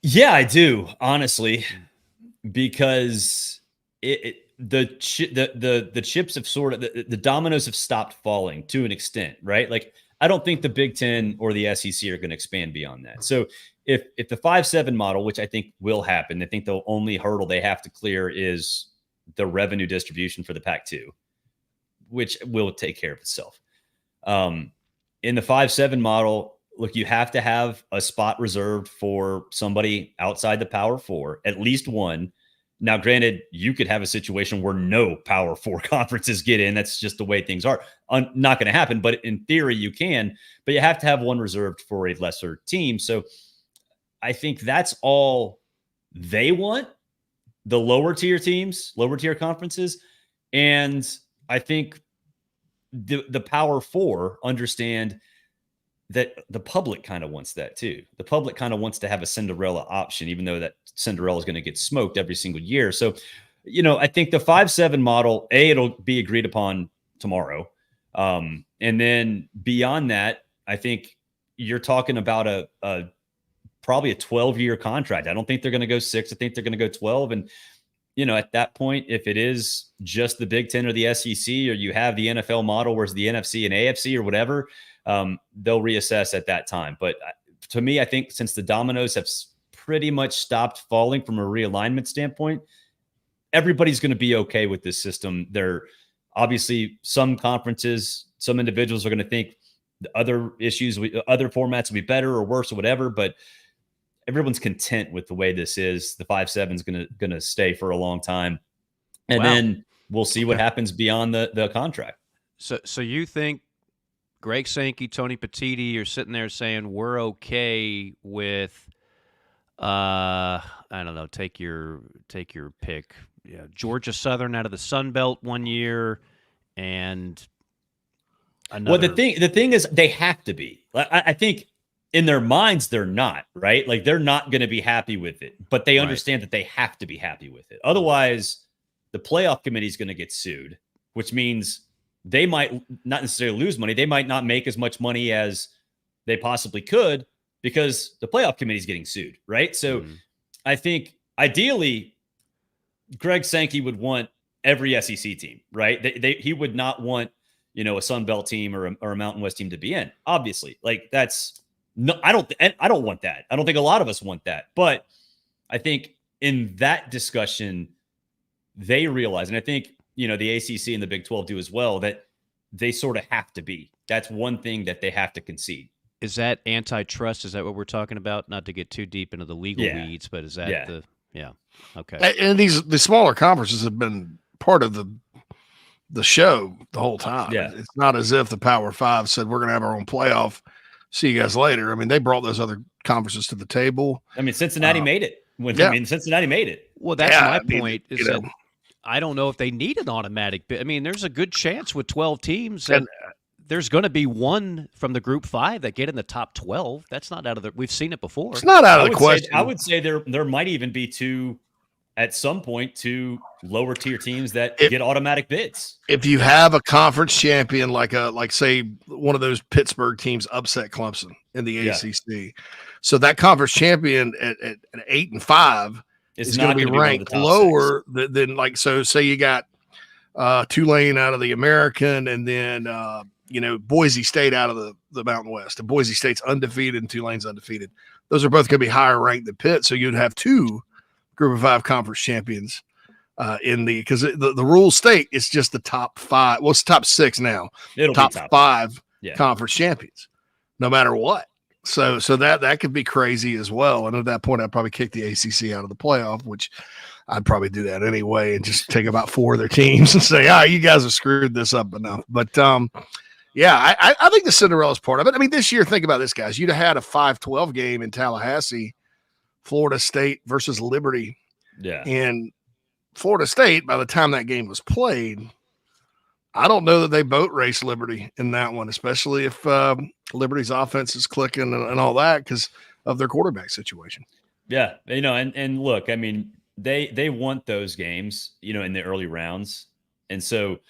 Yeah, I do, honestly, because the chips have sort of, the dominoes have stopped falling to an extent, right? Like, I don't think the Big Ten or the SEC are going to expand beyond that. So if the 5-7 model, which I think will happen, I think the only hurdle they have to clear is the revenue distribution for the Pac-2, which will take care of itself. In the 5-7 model, look, you have to have a spot reserved for somebody outside the Power 4, at least one. Now, granted, you could have a situation where no Power 4 conferences get in. That's just the way things are. Not going to happen, but in theory you can. But you have to have one reserved for a lesser team. So I think that's all they want, the lower tier teams, lower tier conferences. And I think the Power Four understand that the public kind of wants that too. The public kind of wants to have a Cinderella option, even though that Cinderella is going to get smoked every single year. So, I think the 5-7 model, it'll be agreed upon tomorrow. And then beyond that, I think you're talking about probably a 12-year contract. I don't think they're going to go 6. I think they're going to go 12. And, at that point, if it is just the Big Ten or the SEC, or you have the NFL model, whereas the NFC and AFC or whatever, they'll reassess at that time. But to me, I think since the dominoes have pretty much stopped falling from a realignment standpoint, everybody's going to be okay with this system. There obviously some conferences, some individuals are going to think the other other formats will be better or worse or whatever, but everyone's content with the way this is. The 5-7 is going to stay for a long time. And then we'll see what happens beyond the contract. So you think Greg Sankey, Tony Petitti are sitting there saying we're okay with, I don't know, take your pick. Yeah, Georgia Southern out of the Sun Belt one year, and another. Well, the thing is, they have to be. I think in their minds they're not, right. Like they're not going to be happy with it, but they understand that they have to be happy with it. Otherwise, the playoff committee is going to get sued, which means they might not necessarily lose money. They might not make as much money as they possibly could because the playoff committee is getting sued, right? So I think ideally Greg Sankey would want every SEC team, right? He would not want, a Sun Belt team or a Mountain West team to be in, obviously. Like that's no, I don't want that. I don't think a lot of us want that. But I think in that discussion, they realize, and I think, the ACC and the Big 12 do as well, that they sort of have to be. That's one thing that they have to concede. Is that antitrust? Is that what we're talking about? Not to get too deep into the legal weeds, but is that okay. And the smaller conferences have been part of the show the whole time. Yeah. It's not as if the Power Five said, we're going to have our own playoff. See you guys later. I mean, they brought those other conferences to the table. I mean, Cincinnati made it. Cincinnati made it. Well, that's my point. Is that I don't know if they need an automatic bid. I mean, there's a good chance with 12 teams that there's going to be one from the Group 5 that get in the top 12. That's not out of the. We've seen it before. It's not out of the question. I would say there might even be two lower tier teams that get automatic bids. If you have a conference champion, like say one of those Pittsburgh teams upset Clemson in the ACC, so that conference champion at 8-5 is going to be ranked lower than so say you got Tulane out of the American, and then Boise State out of the Mountain West, and Boise State's undefeated and Tulane's undefeated. Those are both going to be higher ranked than Pitt, so you'd have two Group of 5 conference champions because the rules state it's just the top 5. Well, it's top 6 now. It'll top be top 5 conference champions, no matter what. So that could be crazy as well. And at that point, I'd probably kick the ACC out of the playoff, which I'd probably do that anyway, and just take about 4 of their teams and say, you guys have screwed this up enough. But I think the Cinderella's part of it. I mean, this year, think about this, guys. You'd have had a 5-12 game in Tallahassee, Florida State versus Liberty. Yeah. And Florida State, by the time that game was played, I don't know that they boat race Liberty in that one, especially if Liberty's offense is clicking and all that because of their quarterback situation. Yeah. And look, I mean, they want those games, in the early rounds. And so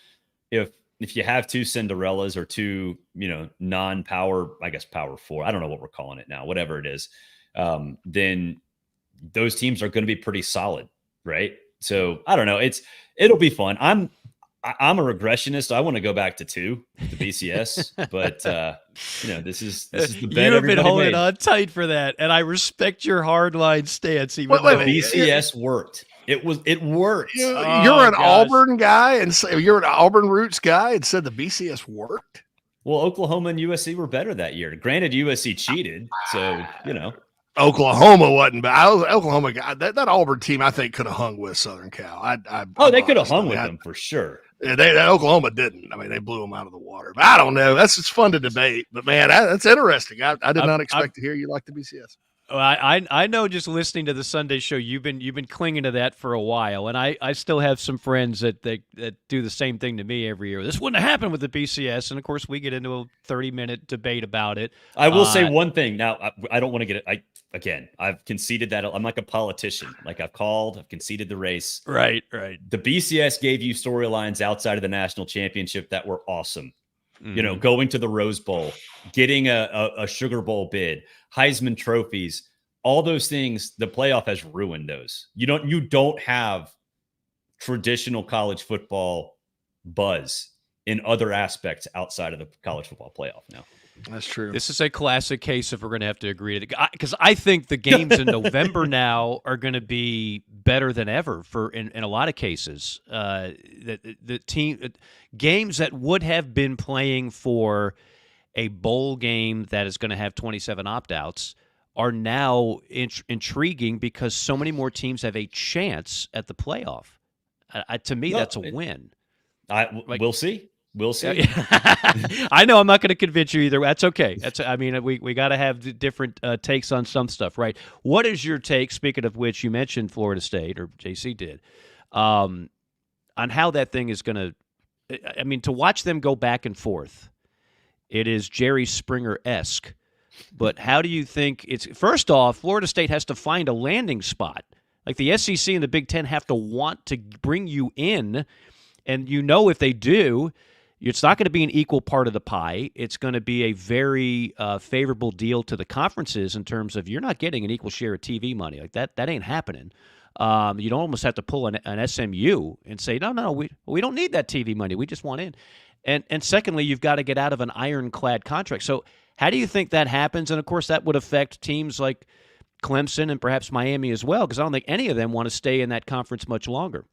if you have two Cinderellas or two, non-power, I guess Power 4, I don't know what we're calling it now, whatever it is, then those teams are going to be pretty solid, right? So I don't know. It'll be fun. I'm a regressionist. I want to go back to 2, the BCS, but this is the bet. You've been holding on tight for that, and I respect your hardline stance. Even though BCS worked. It worked. You're an Auburn guy, and you're an Auburn roots guy, and said the BCS worked. Well, Oklahoma and USC were better that year. Granted, USC cheated, so Oklahoma wasn't, but Oklahoma got that Auburn team. I think could have hung with Southern Cal. They could have hung with them for sure. Yeah, Oklahoma didn't. I mean, they blew them out of the water. But I don't know. It's fun to debate. But man, that's interesting. I did not expect to hear you like the BCS. Well, I know just listening to the Sunday show, you've been clinging to that for a while, and I still have some friends that do the same thing to me every year. This wouldn't have happened with the BCS, and of course we get into a 30-minute debate about it. I will say one thing. Now, I don't want to get it. I've conceded that I'm like a politician. Like I've conceded the race. Right. The BCS gave you storylines outside of the national championship that were awesome. Mm-hmm. You know, going to the Rose Bowl, getting a Sugar Bowl bid, Heisman trophies, all those things. The playoff has ruined those. You don't have traditional college football buzz in other aspects outside of the college football playoff now. That's true. This is a classic case if we're going to have to agree to, because I think the games in November now are going to be better than ever in a lot of cases. The team games that would have been playing for a bowl game that is going to have 27 opt-outs are now intriguing because so many more teams have a chance at the playoff. To me, that's a win. We'll see. We'll see. I know I'm not going to convince you either. That's okay. We got to have different takes on some stuff, right? What is your take, speaking of which you mentioned Florida State, or JC did, on how that thing is going to, to watch them go back and forth, it is Jerry Springer-esque. But how do you think first off, Florida State has to find a landing spot. Like the SEC and the Big Ten have to want to bring you in, and if they do, it's not going to be an equal part of the pie. It's going to be a very favorable deal to the conferences in terms of you're not getting an equal share of TV money. Like that ain't happening. You'd almost have to pull an SMU and say, no, we don't need that TV money. We just want in. And secondly, you've got to get out of an ironclad contract. So how do you think that happens? And, of course, that would affect teams like Clemson and perhaps Miami as well, because I don't think any of them want to stay in that conference much longer.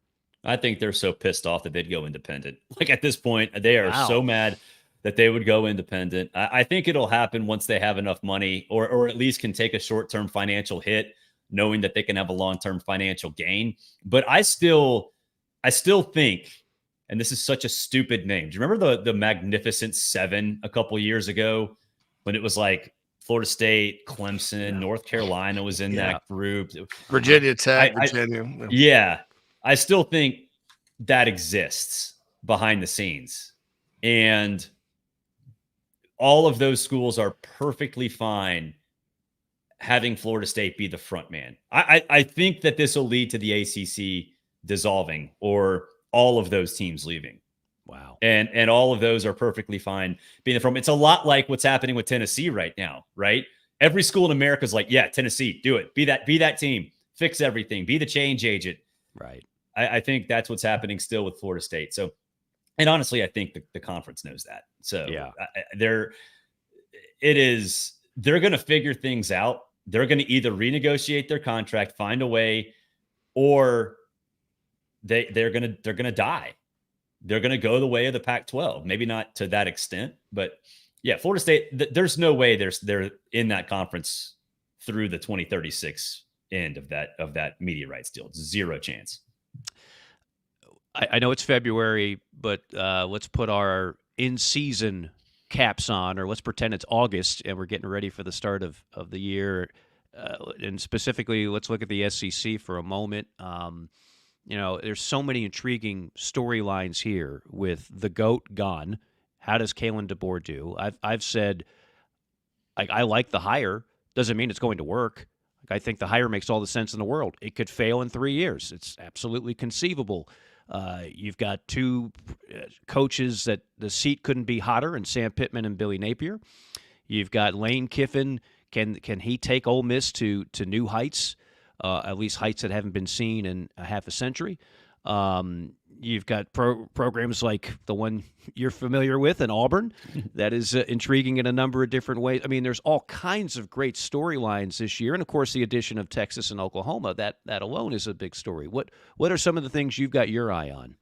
I think they're so pissed off that they'd go independent. Like at this point, they are so mad that they would go independent. I think it'll happen once they have enough money or at least can take a short-term financial hit, knowing that they can have a long-term financial gain. But I still think, and this is such a stupid name. Do you remember the Magnificent Seven a couple years ago when it was like Florida State, Clemson, North Carolina was in that group? Virginia Tech, Virginia. Yeah. I still think that exists behind the scenes. And all of those schools are perfectly fine having Florida State be the front man. I think that this will lead to the ACC dissolving or all of those teams leaving. Wow. And all of those are perfectly fine being the front. It's a lot like what's happening with Tennessee right now, right? Every school in America is like, yeah, Tennessee, do it. Be that team. Fix everything. Be the change agent. Right. I think that's what's happening still with Florida State. So, and honestly, I think the conference knows that. So yeah, they're going to figure things out. They're going to either renegotiate their contract, find a way, or they're going to die. They're going to go the way of the Pac-12. Maybe not to that extent, but yeah, Florida State, there's no way they're in that conference through the 2036 end of that media rights deal. It's zero chance. I know it's February, but let's put our in-season caps on, or let's pretend it's August and we're getting ready for the start of the year. And specifically, let's look at the SEC for a moment. There's so many intriguing storylines here with the GOAT gone. How does Kalen DeBoer do? I've said I like the hire. Doesn't mean it's going to work. I think the hire makes all the sense in the world. It could fail in 3 years. It's absolutely conceivable. You've got two coaches that the seat couldn't be hotter, and Sam Pittman and Billy Napier. You've got Lane Kiffin. Can he take Ole Miss to new heights, at least heights that haven't been seen in a half a century? You've got programs like the one you're familiar with in Auburn that is intriguing in a number of different ways. I mean, there's all kinds of great storylines this year. And, of course, the addition of Texas and Oklahoma, that alone is a big story. What are some of the things you've got your eye on?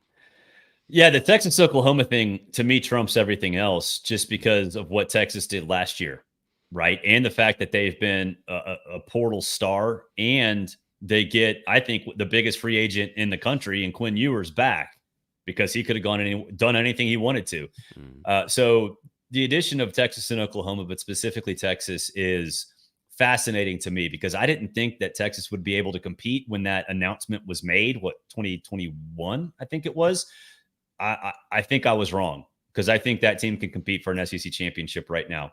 Yeah, the Texas-Oklahoma thing, to me, trumps everything else just because of what Texas did last year, right? And the fact that they've been a portal star, and they get, I think, the biggest free agent in the country in Quinn Ewers back because he could have done anything he wanted to. So the addition of Texas and Oklahoma, but specifically Texas, is fascinating to me because I didn't think that Texas would be able to compete when that announcement was made. 2021, I think it was. I think I was wrong because I think that team can compete for an SEC championship right now.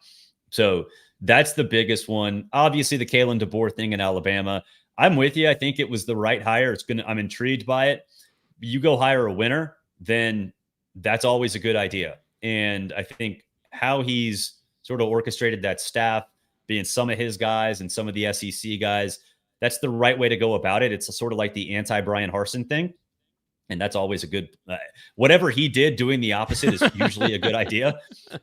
So that's the biggest one. Obviously, the Kalen DeBoer thing in Alabama. I'm with you. I think it was the right hire. I'm intrigued by it. You go hire a winner, then that's always a good idea. And I think how he's sort of orchestrated that staff, being some of his guys and some of the SEC guys, that's the right way to go about it. It's sort of like the anti-Brian Harsin thing. And that's always a good, whatever he did, doing the opposite is usually a good idea.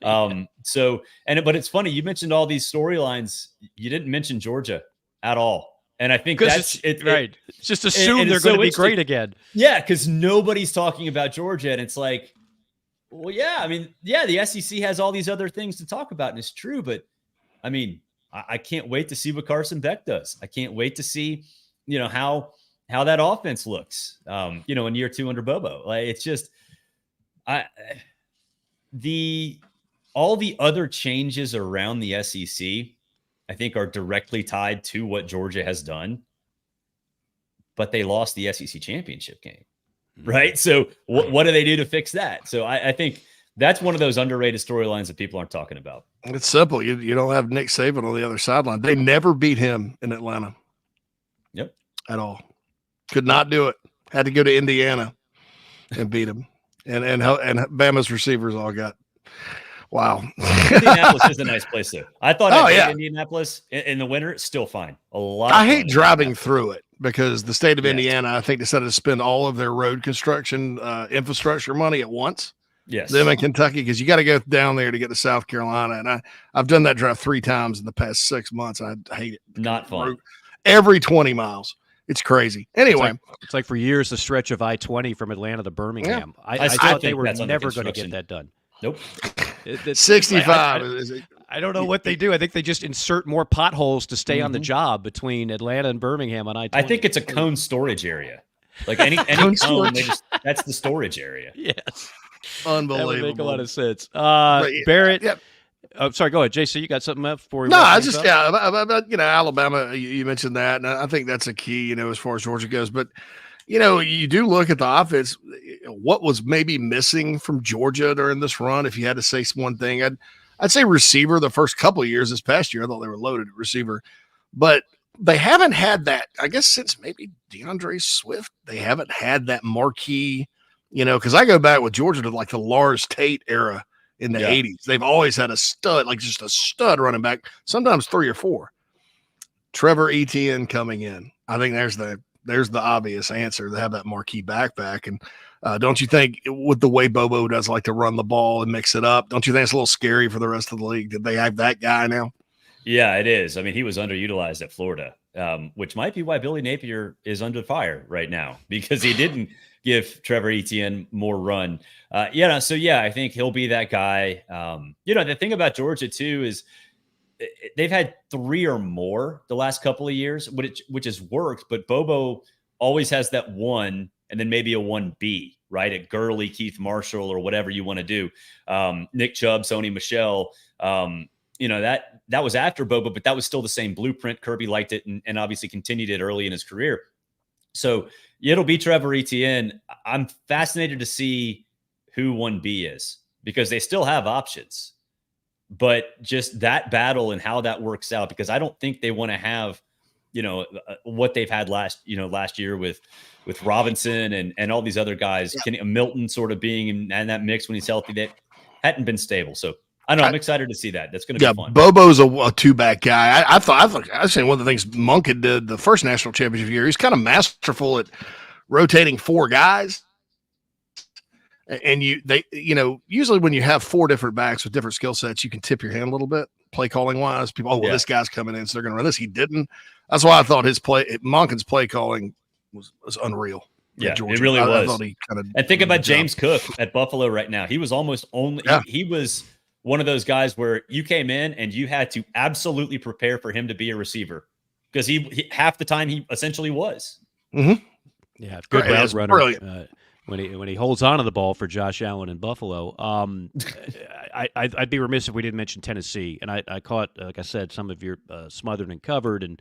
But it's funny. You mentioned all these storylines. You didn't mention Georgia at all. And I think that's it. Right. Just assume they're going to be great again. Yeah. Cause nobody's talking about Georgia. And it's like, well, yeah, I mean, yeah, the SEC has all these other things to talk about and it's true, but I mean, I can't wait to see what Carson Beck does. I can't wait to see, how that offense looks, in year 2 under Bobo. Like, it's just, all the other changes around the SEC, I think are directly tied to what Georgia has done, but they lost the SEC championship game, right? So what do they do to fix that? So I think that's one of those underrated storylines that people aren't talking about. It's simple. You don't have Nick Saban on the other sideline. They never beat him in Atlanta. Yep. At all. Could not do it. Had to go to Indiana and beat him. And Bama's receivers all got wow. Indianapolis is a nice place too. I thought Indianapolis in the winter, still fine. I hate driving through it because the state of Indiana, I think, decided to spend all of their road construction infrastructure money at once. Yes. Them in Kentucky, because you got to go down there to get to South Carolina. And I've done that drive 3 times in the past 6 months. I hate it. Not fun. Every 20 miles. It's crazy. Anyway. It's like for years, the stretch of I-20 from Atlanta to Birmingham. Yeah. I thought they were never going to get that done. Nope. 65. I don't know what they do. I think they just insert more potholes to stay on the job between Atlanta and Birmingham on I-20. I think it's a cone storage area. Like any cone, that's the storage area. Yes. Unbelievable. That would make a lot of sense. Barrett. Yep. Oh, sorry. Go ahead, JC. You got something up for you? No, I just about Alabama. You mentioned that, and I think that's a key. As far as Georgia goes, but you do look at the offense. What was maybe missing from Georgia during this run? If you had to say one thing, I'd say receiver. The first couple of years this past year, I thought they were loaded at receiver, but they haven't had that. I guess since maybe DeAndre Swift, they haven't had that marquee. Because I go back with Georgia to like the Lars Tate era. In the 80s, they've always had a stud, like just a stud running back, sometimes 3 or 4. Trevor Etienne coming in. I think there's the obvious answer. They have that marquee backpack. And don't you think with the way Bobo does like to run the ball and mix it up, don't you think it's a little scary for the rest of the league that they have that guy now? Yeah, it is. I mean, he was underutilized at Florida, which might be why Billy Napier is under fire right now because he didn't give Trevor Etienne more run. I think he'll be that guy. The thing about Georgia too is they've had 3 or more the last couple of years, which has worked, but Bobo always has that 1 and then maybe a 1B, right? At Gurley, Keith Marshall, or whatever you want to do. Nick Chubb, Sony Michel, that was after Bobo, but that was still the same blueprint. Kirby liked it and obviously continued it early in his career. So it'll be Trevor Etienne. I'm fascinated to see who 1B is because they still have options, but just that battle and how that works out, because I don't think they want to have, what they've had last year with Robinson and all these other guys, Milton sort of being in that mix when he's healthy, that hadn't been stable. So I don't know. I'm excited to see that. That's going to be fun. Bobo's a two-back guy. I think one of the things Monken did the first national championship year, he's kind of masterful at rotating 4 guys. And usually when you have 4 different backs with different skill sets, you can tip your hand a little bit, play calling wise. People, this guy's coming in, so they're going to run this. He didn't. That's why I thought Monken's play calling was unreal. Yeah, it really was. And think about James Cook at Buffalo right now. He was almost only he was one of those guys where you came in and you had to absolutely prepare for him to be a receiver because he half the time he essentially was. Mm-hmm. Yeah, good route runner. when he holds on to the ball for Josh Allen in Buffalo. I'd be remiss if we didn't mention Tennessee. And I caught, like I said, some of your Smothered and Covered and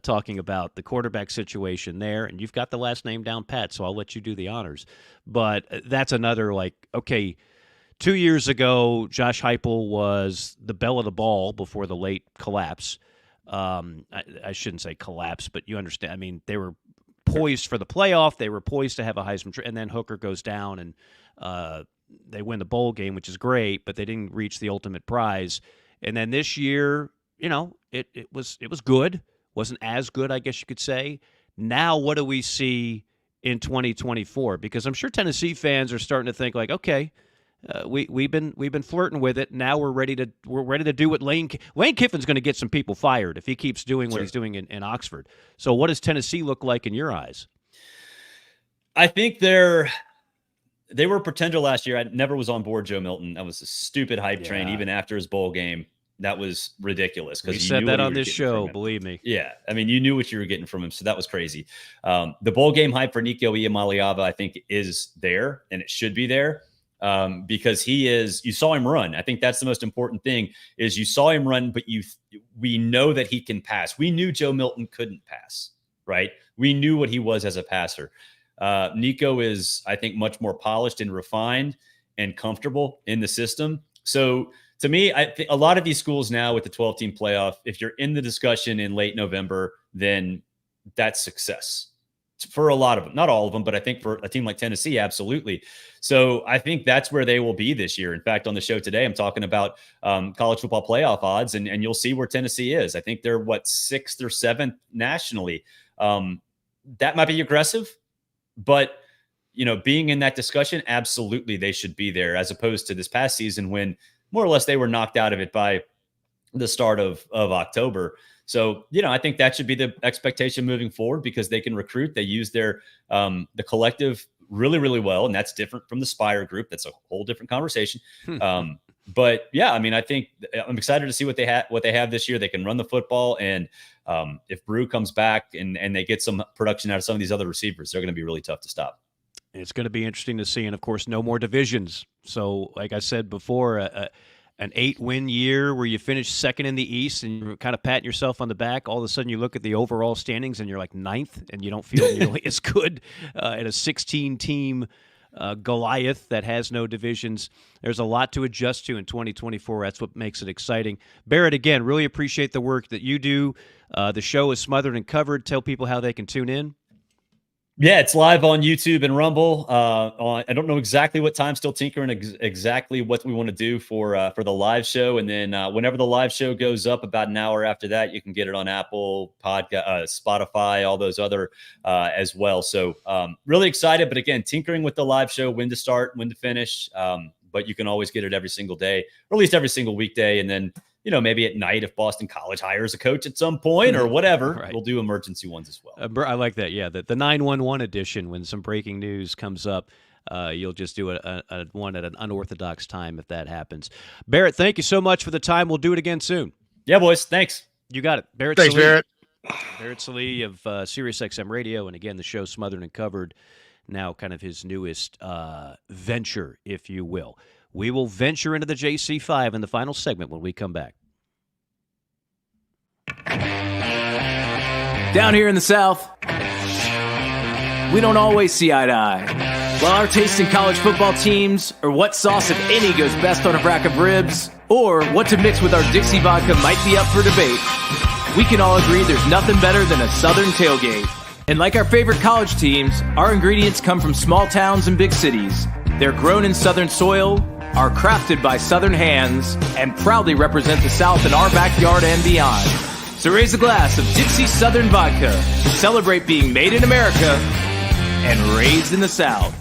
talking about the quarterback situation there. And you've got the last name down pat, so I'll let you do the honors. But that's another, like, okay, 2 years ago, Josh Heupel was the belle of the ball before the late collapse. I shouldn't say collapse, but you understand. I mean, they were poised for the playoff. They were poised to have a Heisman, and then Hooker goes down, and they win the bowl game, which is great, but they didn't reach the ultimate prize. And then this year, you know, it was good. Wasn't as good, I guess you could say. Now, what do we see in 2024? Because I'm sure Tennessee fans are starting to think like, okay, we've been flirting with it. Now we're ready to do what Lane Kiffin's going to get some people fired if he keeps doing what he's doing in Oxford. So what does Tennessee look like in your eyes? I think they were a pretender last year. I never was on board Joe Milton. That was a stupid hype train, even after his bowl game. That was ridiculous. We said that on this show, believe me. Yeah. I mean, you knew what you were getting from him, so that was crazy. The bowl game hype for Nico Iamaleava, I think, is there, and it should be there. Because you saw him run. I think that's the most important thing is you saw him run, but we know that he can pass. We knew Joe Milton couldn't pass, right? We knew what he was as a passer. Nico is, I think, much more polished and refined and comfortable in the system. So to me, I think a lot of these schools now with the 12-team playoff, if you're in the discussion in late November, then that's success. For a lot of them, not all of them, but I think for a team like Tennessee, absolutely. So I think that's where they will be this year. In fact, on the show today, I'm talking about college football playoff odds, and you'll see where Tennessee is. I think they're, 6th or 7th nationally. That might be aggressive, but, you know, being in that discussion, absolutely they should be there, as opposed to this past season when more or less they were knocked out of it by the start of October. So, you know, I think that should be the expectation moving forward because they can recruit. They use their the collective really, really well. And that's different from the Spire group. That's a whole different conversation. But yeah, I mean, I think I'm excited to see what they have this year. They can run the football. And if Brew comes back and they get some production out of some of these other receivers, they're going to be really tough to stop. It's going to be interesting to see. And of course, no more divisions. So like I said before, an 8-win year where you finish second in the East and you're kind of patting yourself on the back. All of a sudden you look at the overall standings and you're like 9th and you don't feel nearly as good at a 16-team Goliath that has no divisions. There's a lot to adjust to in 2024. That's what makes it exciting. Barrett, again, really appreciate the work that you do. The show is Smothered and Covered. Tell people how they can tune in. Yeah, it's live on YouTube and Rumble. I don't know exactly what time. Still tinkering exactly what we want to do for the live show, and then whenever the live show goes up, about an hour after that, you can get it on Apple Podcast, Spotify, all those other as well. So really excited. But again, tinkering with the live show, when to start, when to finish. But you can always get it every single day, or at least every single weekday, and then, you know, maybe at night if Boston College hires a coach at some point or whatever, right, we'll do emergency ones as well. I like that. Yeah, the 911 edition, when some breaking news comes up, you'll just do a one at an unorthodox time if that happens. Barrett, thank you so much for the time. We'll do it again soon. Yeah, boys. Thanks. You got it. Barrett Thanks, Sallee, Barrett. Barrett Sallee of SiriusXM Radio, and again, the show Smothered and Covered, now kind of his newest venture, if you will. We will venture into the JC5 in the final segment when we come back. Down here in the South, we don't always see eye to eye. While our taste in college football teams, or what sauce, if any, goes best on a rack of ribs, or what to mix with our Dixie vodka might be up for debate, we can all agree there's nothing better than a Southern tailgate. And like our favorite college teams, our ingredients come from small towns and big cities. They're grown in Southern soil, are crafted by Southern hands, and proudly represent the South in our backyard and beyond. So raise a glass of Dixie Southern Vodka to celebrate being made in America and raised in the South.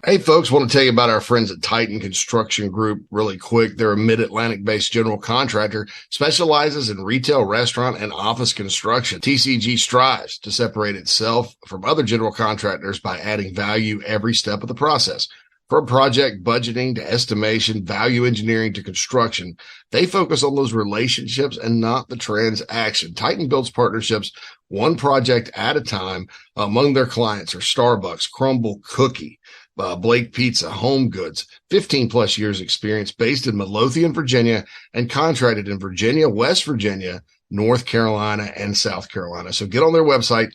Hey, folks, want to tell you about our friends at Titan Construction Group really quick. They're a mid-Atlantic-based general contractor, specializes in retail, restaurant, and office construction. TCG strives to separate itself from other general contractors by adding value every step of the process. From project budgeting to estimation, value engineering to construction, they focus on those relationships and not the transaction. Titan builds partnerships one project at a time. Among their clients are Starbucks, Crumble Cookie, Blake Pizza, Home Goods, 15 plus years experience, based in Midlothian, Virginia, and contracted in Virginia, West Virginia, North Carolina, and South Carolina. So get on their website,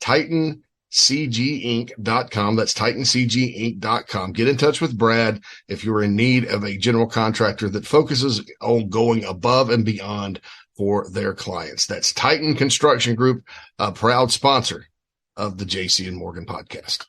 TitanCGinc.com. That's TitanCGinc.com. Get in touch with Brad if you're in need of a general contractor that focuses on going above and beyond for their clients. That's Titan Construction Group, a proud sponsor of the JC and Morgan podcast.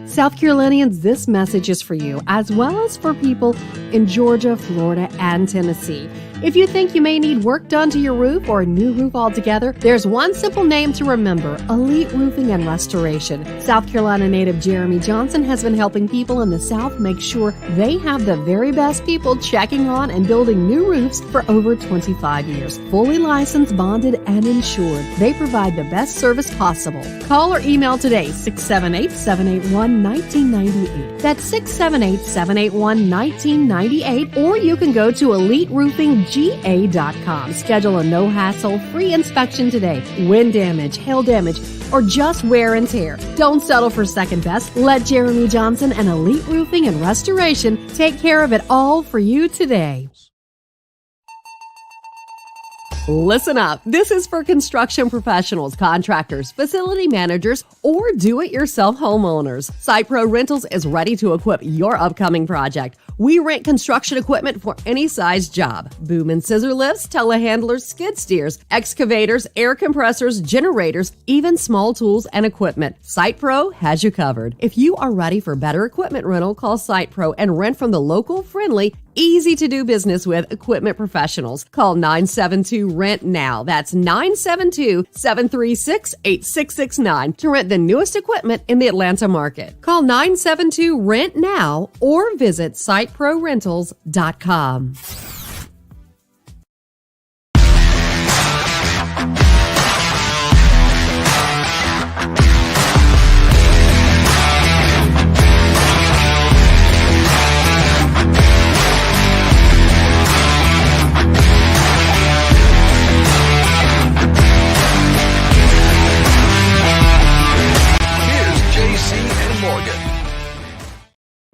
South Carolinians, this message is for you, as well as for people in Georgia, Florida, and Tennessee. If you think you may need work done to your roof or a new roof altogether, there's one simple name to remember: Elite Roofing and Restoration. South Carolina native Jeremy Johnson has been helping people in the South make sure they have the very best people checking on and building new roofs for over 25 years. Fully licensed, bonded, and insured, they provide the best service possible. Call or email today, 678-781-1998. That's 678-781-1998, or you can go to EliteRoofingGA.com. Schedule a no-hassle, free inspection today. Wind damage, hail damage, or just wear and tear. Don't settle for second best. Let Jeremy Johnson and Elite Roofing and Restoration take care of it all for you today. Listen up. This is for construction professionals, contractors, facility managers, or do-it-yourself homeowners. SitePro Rentals is ready to equip your upcoming project. We rent construction equipment for any size job. Boom and scissor lifts, telehandlers, skid steers, excavators, air compressors, generators, even small tools and equipment. SitePro has you covered. If you are ready for better equipment rental, call SitePro and rent from the local, friendly, easy to do business with equipment professionals. Call 972-RENT-NOW. That's 972-736-8669 to rent the newest equipment in the Atlanta market. Call 972-RENT-NOW or visit SiteProRentals.com.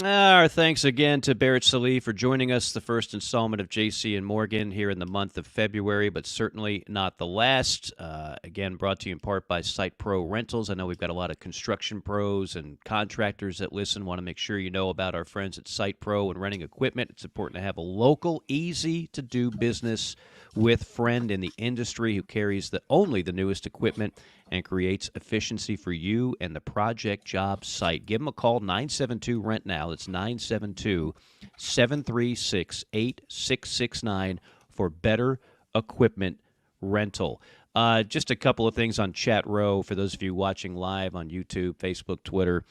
Our thanks again to Barrett Sallee for joining us, the first installment of JC and Morgan here in the month of February, but certainly not the last. Again, brought to you in part by SitePro Rentals. I know we've got a lot of construction pros and contractors that listen. Want to make sure you know about our friends at SitePro and renting equipment. It's important to have a local, easy-to-do business with friend in the industry who carries only the newest equipment and creates efficiency for you and the project job site. Give them a call, 972-RENT-NOW. That's 972-736-8669 for better equipment rental. Just a couple of things on chat row for those of you watching live on YouTube, Facebook, Twitter.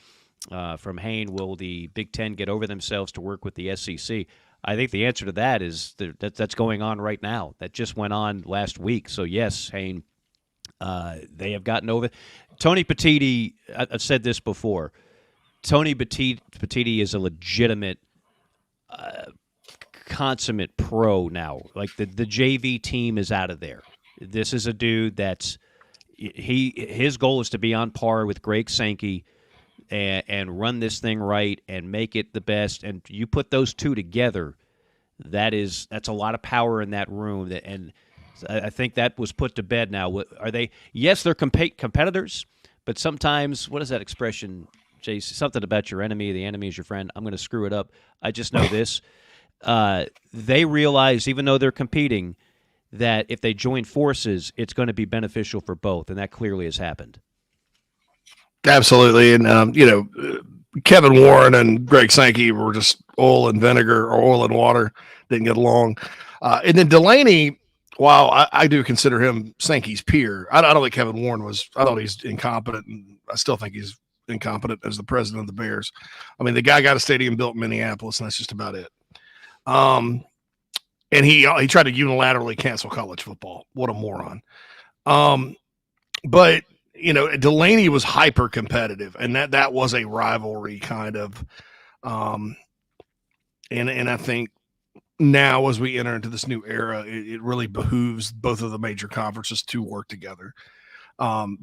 From Hayne, will the Big Ten get over themselves to work with the SEC? I think the answer to that is that's going on right now. That just went on last week. So, yes, Hayne, they have gotten over. Tony Petitti, I've said this before, Tony Petitti is a legitimate, consummate pro now. Like the JV team is out of there. This is a dude that's his goal is to be on par with Greg Sankey and run this thing right and make it the best. And you put those two together, that's a lot of power in that room. And I think that was put to bed now. Are they? Yes, they're competitors, but sometimes, what is that expression, Jace? Something about your enemy, the enemy is your friend. I'm going to screw it up. I just know this. They realize, even though they're competing, that if they join forces, it's going to be beneficial for both, and that clearly has happened. Absolutely. And, Kevin Warren and Greg Sankey were just oil and vinegar or oil and water, didn't get along. And then Delaney, while I do consider him Sankey's peer, I don't think Kevin Warren was. I thought he's incompetent, and I still think he's incompetent as the president of the Bears. I mean, the guy got a stadium built in Minneapolis, and that's just about it. And he tried to unilaterally cancel college football. What a moron. But Delaney was hyper competitive, and that was a rivalry kind of And I think now as we enter into this new era, it really behooves both of the major conferences to work together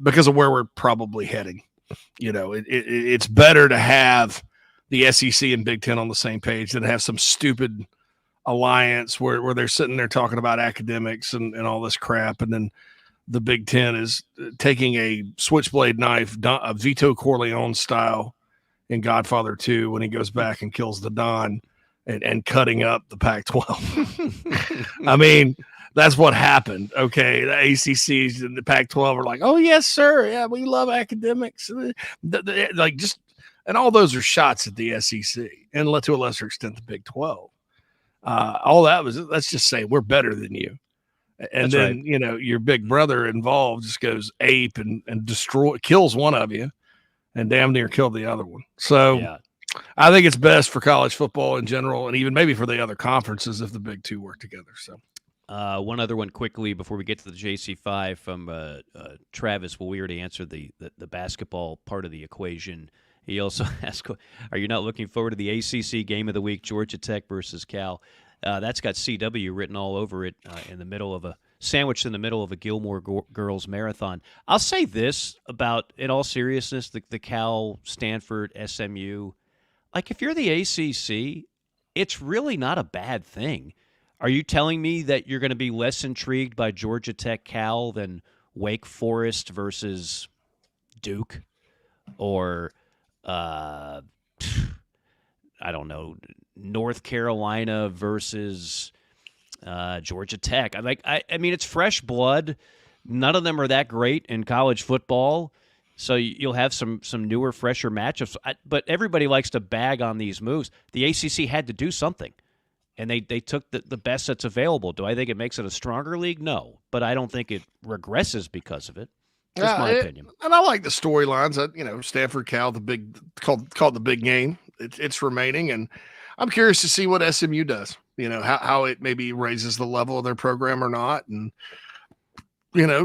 because of where we're probably heading. It's better to have the SEC and Big Ten on the same page than to have some stupid alliance where they're sitting there talking about academics and all this crap. And then the Big Ten is taking a switchblade knife, a Vito Corleone style in Godfather 2 when he goes back and kills the Don and cutting up the Pac-12. I mean, that's what happened. Okay. The ACCs and the Pac-12 are like, oh, yes, sir. Yeah, we love academics. And all those are shots at the SEC and to a lesser extent, the Big 12. All let's just say we're better than you. And that's then, right. Your big brother involved just goes ape and kills one of you and damn near killed the other one. So yeah. I think it's best for college football in general and even maybe for the other conferences if the big two work together. So one other one quickly before we get to the JC5 from Travis. Well, we already answered the basketball part of the equation. He also asked, are you not looking forward to the ACC game of the week, Georgia Tech versus Cal? That's got CW written all over it sandwiched in the middle of a Gilmore Girls marathon. I'll say this about, in all seriousness, the Cal, Stanford, SMU. Like, if you're the ACC, it's really not a bad thing. Are you telling me that you're going to be less intrigued by Georgia Tech, Cal than Wake Forest versus Duke? Or, I don't know, North Carolina versus Georgia Tech. I mean, it's fresh blood. None of them are that great in college football, so you'll have some newer, fresher matchups. But everybody likes to bag on these moves. The ACC had to do something, and they took the best that's available. Do I think it makes it a stronger league? No, but I don't think it regresses because of it. That's my opinion. And I like the storylines that, Stanford, Cal, called the big game. It's remaining, and I'm curious to see what SMU does. How it maybe raises the level of their program or not. And,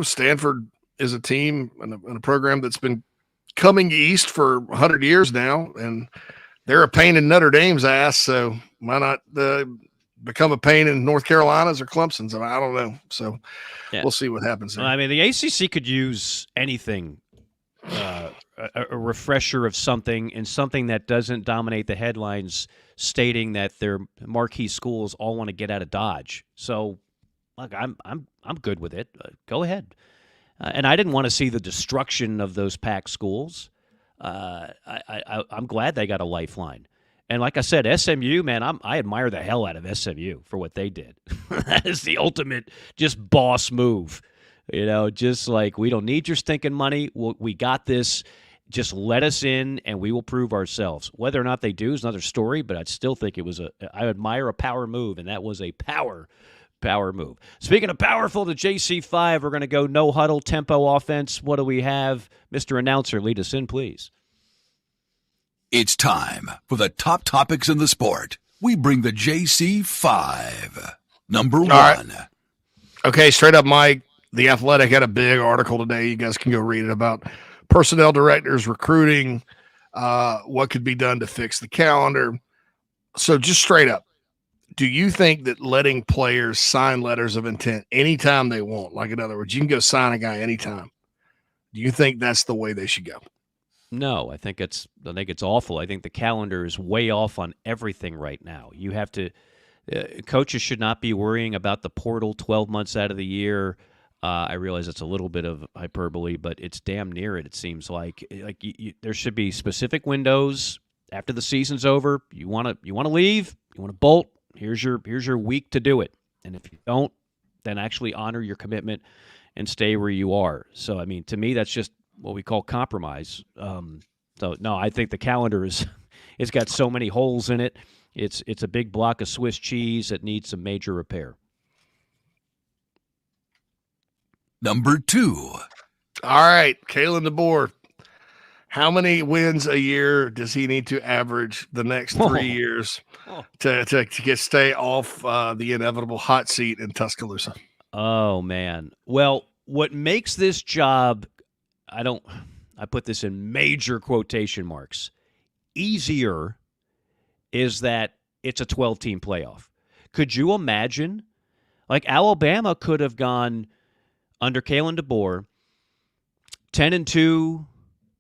Stanford is a team and a program that's been coming east for 100 years now, and they're a pain in Notre Dame's ass. So why not become a pain in North Carolina's or Clemson's? I don't know. So We'll see what happens there. I mean, the ACC could use anything, a refresher of something, and something that doesn't dominate the headlines stating that their marquee schools all want to get out of Dodge. So, look, I'm good with it. Go ahead. And I didn't want to see the destruction of those Pac schools. I'm glad they got a lifeline. And like I said, SMU, man, I admire the hell out of SMU for what they did. That is the ultimate just boss move. Just like, we don't need your stinking money. We got this. Just let us in, and we will prove ourselves. Whether or not they do is another story, but I still think I admire a power move, and that was a power move. Speaking of powerful, the JC5, we're going to go no huddle, tempo offense. What do we have? Mr. Announcer, lead us in, please. It's time for the top topics in the sport. We bring the JC5. Number one. Right. Okay, straight up, Mike. The Athletic had a big article today. You guys can go read it about personnel directors recruiting, what could be done to fix the calendar. So just straight up, do you think that letting players sign letters of intent anytime they want, like in other words, you can go sign a guy anytime, do you think that's the way they should go? No, I think it's awful. I think the calendar is way off on everything right now. You have to coaches should not be worrying about the portal 12 months out of the year. I realize it's a little bit of hyperbole, but it's damn near it. It seems like there should be specific windows after the season's over. You want to leave, you want to bolt. Here's your week to do it. And if you don't, then actually honor your commitment and stay where you are. So I mean, to me, that's just what we call compromise. So no, I think the calendar it's got so many holes in it. It's a big block of Swiss cheese that needs some major repair. Number two. All right, Kalen DeBoer. How many wins a year does he need to average the next 3 years to stay off the inevitable hot seat in Tuscaloosa? Oh man. Well, what makes this job, I put this in major quotation marks, easier is that it's a 12-team playoff. Could you imagine? Like Alabama could have gone under Kalen DeBoer 10-2,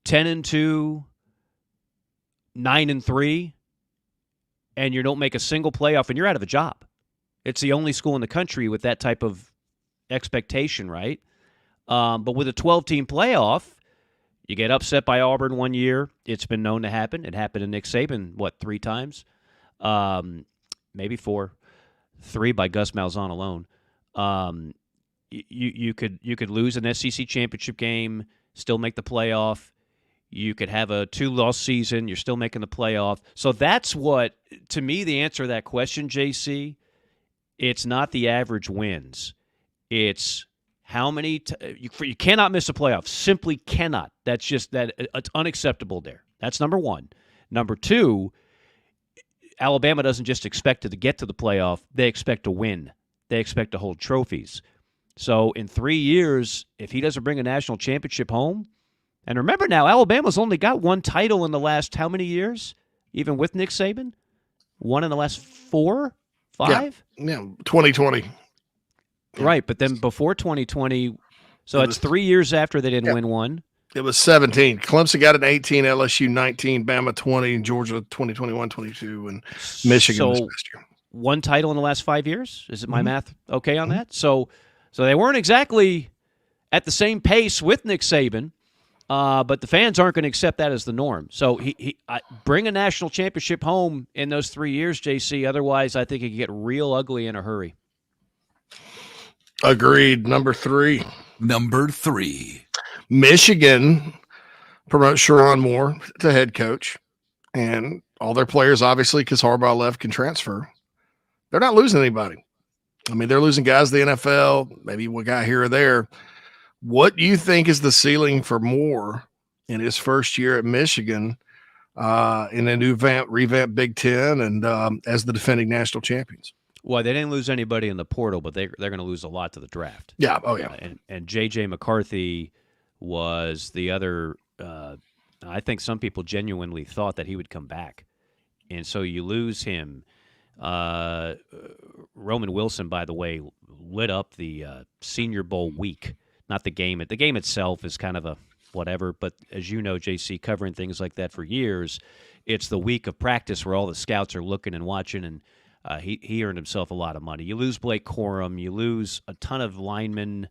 10-2, 9-3, and you don't make a single playoff and you're out of a job. It's the only school in the country with that type of expectation, right? But with a 12-team playoff, you get upset by Auburn one year. It's been known to happen. It happened to Nick Saban, 3 times? Maybe 4. 3 by Gus Malzahn alone. You could lose an SEC championship game, still make the playoff. You could have a 2-loss season. You're still making the playoff. So that's what, to me, the answer to that question, JC, it's not the average wins. It's how many you cannot miss a playoff. Simply cannot. That's just that it's unacceptable there. That's number one. Number two, Alabama doesn't just expect to get to the playoff. They expect to win. They expect to hold trophies. So in 3 years, if he doesn't bring a national championship home, and remember now, Alabama's only got 1 title in the last how many years? Even with Nick Saban? 1 in the last 4? 5? Yeah, 2020. Right, but then before 2020, so it's 3 years after they didn't win one. It was 17. Clemson got an 18, LSU 19, Bama 20, and Georgia 2021, 22, and Michigan was last year. 1 title in the last 5 years? Is it my math okay on that? So they weren't exactly at the same pace with Nick Saban, but the fans aren't going to accept that as the norm. So he bring a national championship home in those 3 years, JC. Otherwise, I think it could get real ugly in a hurry. Agreed. Number 3. Michigan promotes Sherrone Moore to head coach, and all their players, obviously, because Harbaugh left, can transfer. They're not losing anybody. I mean, they're losing guys to the NFL, maybe one guy here or there. What do you think is the ceiling for Moore in his first year at Michigan in a new revamped Big Ten and as the defending national champions? Well, they didn't lose anybody in the portal, but they're going to lose a lot to the draft. Yeah. Oh, yeah. And J.J. McCarthy was the other. I think some people genuinely thought that he would come back, and so you lose him. Roman Wilson, by the way, lit up the Senior Bowl week. Not the game. The game itself is kind of a whatever, but as you know, JC, covering things like that for years, it's the week of practice where all the scouts are looking and watching, and he earned himself a lot of money. You lose Blake Corum. You lose a ton of linemen.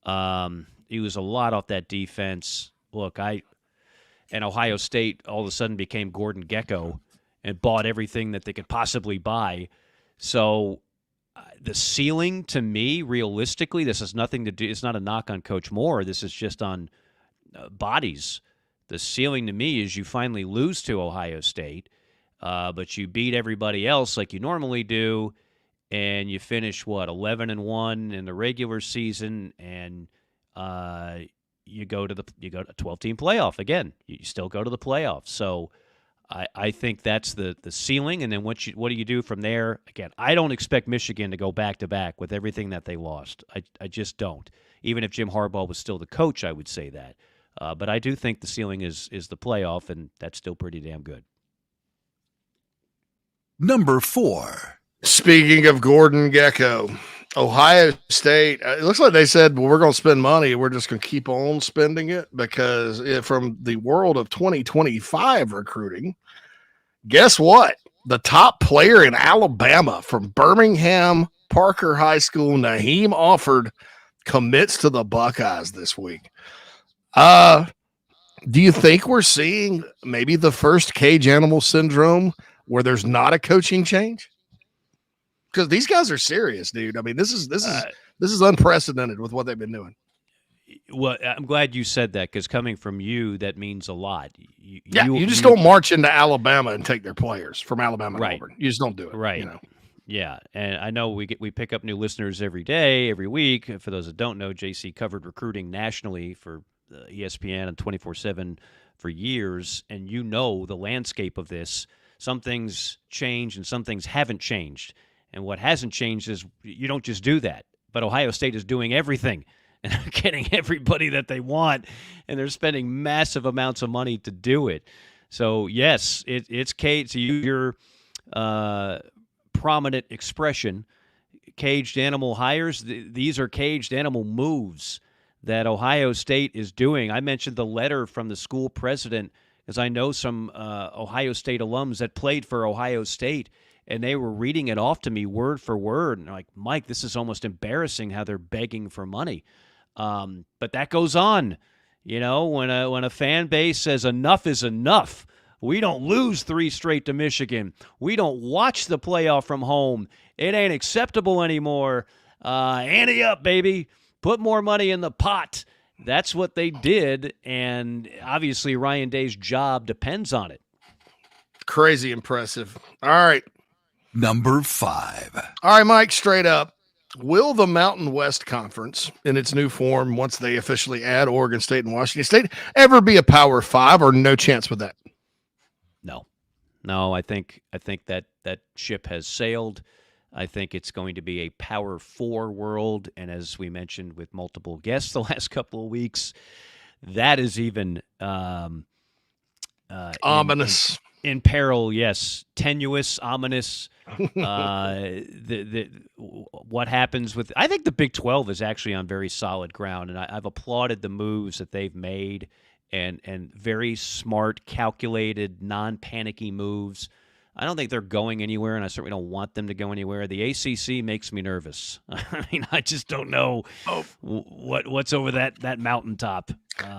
You lose a lot off that defense. Look, and Ohio State all of a sudden became Gordon Gekko and bought everything that they could possibly buy. So the ceiling to me, realistically, this has nothing to do. It's not a knock on Coach Moore. This is just on bodies. The ceiling to me is you finally lose to Ohio State, but you beat everybody else like you normally do, and you finish 11-1 in the regular season, and you go to a 12-team playoff again. You still go to the playoffs. So I think that's the ceiling, and then what do you do from there? Again, I don't expect Michigan to go back-to-back with everything that they lost. I just don't. Even if Jim Harbaugh was still the coach, I would say that. But I do think the ceiling is the playoff, and that's still pretty damn good. Number 4. Speaking of Gordon Gekko, Ohio State, it looks like they said, well, we're going to spend money. We're just going to keep on spending it because from the world of 2025 recruiting, guess what? The top player in Alabama from Birmingham Parker High School, Naheem Offord, commits to the Buckeyes this week. Do you think we're seeing maybe the first cage animal syndrome where there's not a coaching change? Because these guys are serious, dude. I mean, this is unprecedented with what they've been doing. Well, I'm glad you said that because coming from you, that means a lot. You just don't march into Alabama and take their players from Alabama and Auburn. You just don't do it. Right. You know? Yeah, and I know we pick up new listeners every day, every week. For those that don't know, JC covered recruiting nationally for ESPN and 24/7 for years, and you know the landscape of this. Some things change and some things haven't changed. And what hasn't changed is you don't just do that. But Ohio State is doing everything and they're getting everybody that they want, and they're spending massive amounts of money to do it. So yes, it's caged. To use your prominent expression, caged animal hires. These are caged animal moves that Ohio State is doing. I mentioned the letter from the school president, because I know some Ohio State alums that played for Ohio State, and they were reading it off to me word for word. And they're like, Mike, this is almost embarrassing how they're begging for money. But that goes on. You know, when a fan base says enough is enough, we don't lose 3 straight to Michigan, we don't watch the playoff from home, it ain't acceptable anymore. Ante up, baby. Put more money in the pot. That's what they did, and obviously Ryan Day's job depends on it. Crazy impressive. All right. Number 5. All right, Mike, straight up. Will the Mountain West Conference, in its new form, once they officially add Oregon State and Washington State, ever be a Power 5, or no chance with that? No, I think that ship has sailed. I think it's going to be a Power 4 world, and as we mentioned with multiple guests the last couple of weeks, that is even ominous. In peril, yes. Tenuous, ominous. What happens with... I think the Big 12 is actually on very solid ground, and I've applauded the moves that they've made, and very smart, calculated, non-panicky moves. I don't think they're going anywhere, and I certainly don't want them to go anywhere. The ACC makes me nervous. I mean, I just don't know what's over that mountaintop.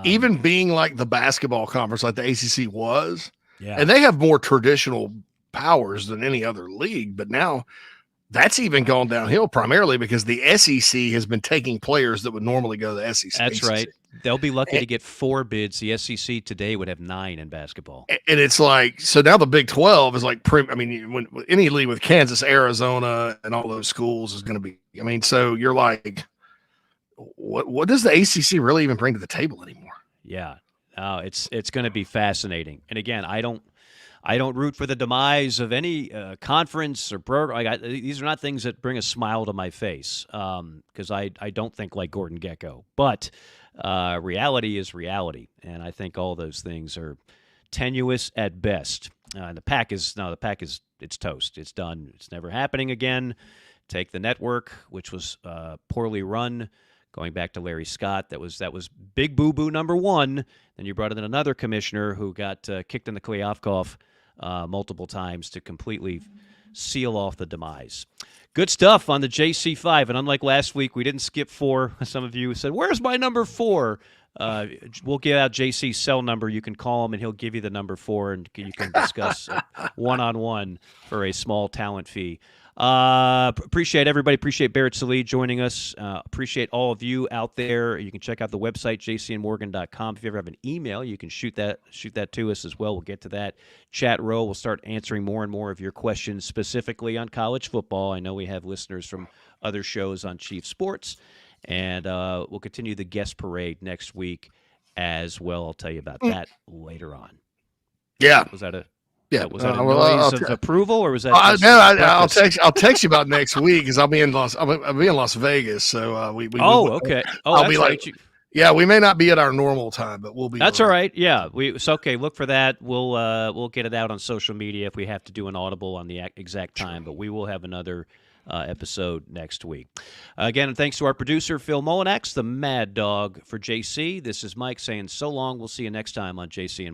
Even being like the basketball conference like the ACC was, yeah. And they have more traditional powers than any other league, but now that's even gone downhill primarily because the SEC has been taking players that would normally go to the SEC. That's right. They'll be lucky to get 4 bids. The SEC today would have 9 in basketball. And it's like, so now the Big 12 is like, when any league with Kansas, Arizona, and all those schools is going to be, I mean, so you're like, what does the ACC really even bring to the table anymore? Yeah. It's going to be fascinating. And again, I don't root for the demise of any conference or program. These are not things that bring a smile to my face because I don't think like Gordon Gekko. But reality is reality, and I think all those things are tenuous at best. The pack is it's toast. It's done. It's never happening again. Take the network, which was poorly run. Going back to Larry Scott, that was big boo-boo number 1. Then you brought in another commissioner who got kicked in the Klyavkov multiple times to completely seal off the demise. Good stuff on the JC5. And unlike last week, we didn't skip 4. Some of you said, where's my number 4? We'll give out JC's cell number. You can call him, and he'll give you the number 4, and you can discuss one-on-one for a small talent fee. Appreciate everybody. Appreciate Barrett Sallee joining us. Appreciate all of you out there. You can check out the website, jcandmorgan.com. If you ever have an email, you can shoot that to us as well. We'll get to that. Chat row. We'll start answering more and more of your questions specifically on college football. I know we have listeners from other shows on Chief Sports, and we'll continue the guest parade next week as well. I'll tell you about that later on. Yeah. Was that a... Yeah, was that a noise of approval, or was that? I'll text you about next week because I'll be in Las Vegas. So okay. I'll be like, yeah, we may not be at our normal time, but we'll be. That's all right. Yeah, it's okay. Look for that. We'll get it out on social media if we have to do an audible on the exact time, but we will have another episode next week. Again, thanks to our producer Phil Molinax, the Mad Dog for JC. This is Mike saying so long. We'll see you next time on JC and More.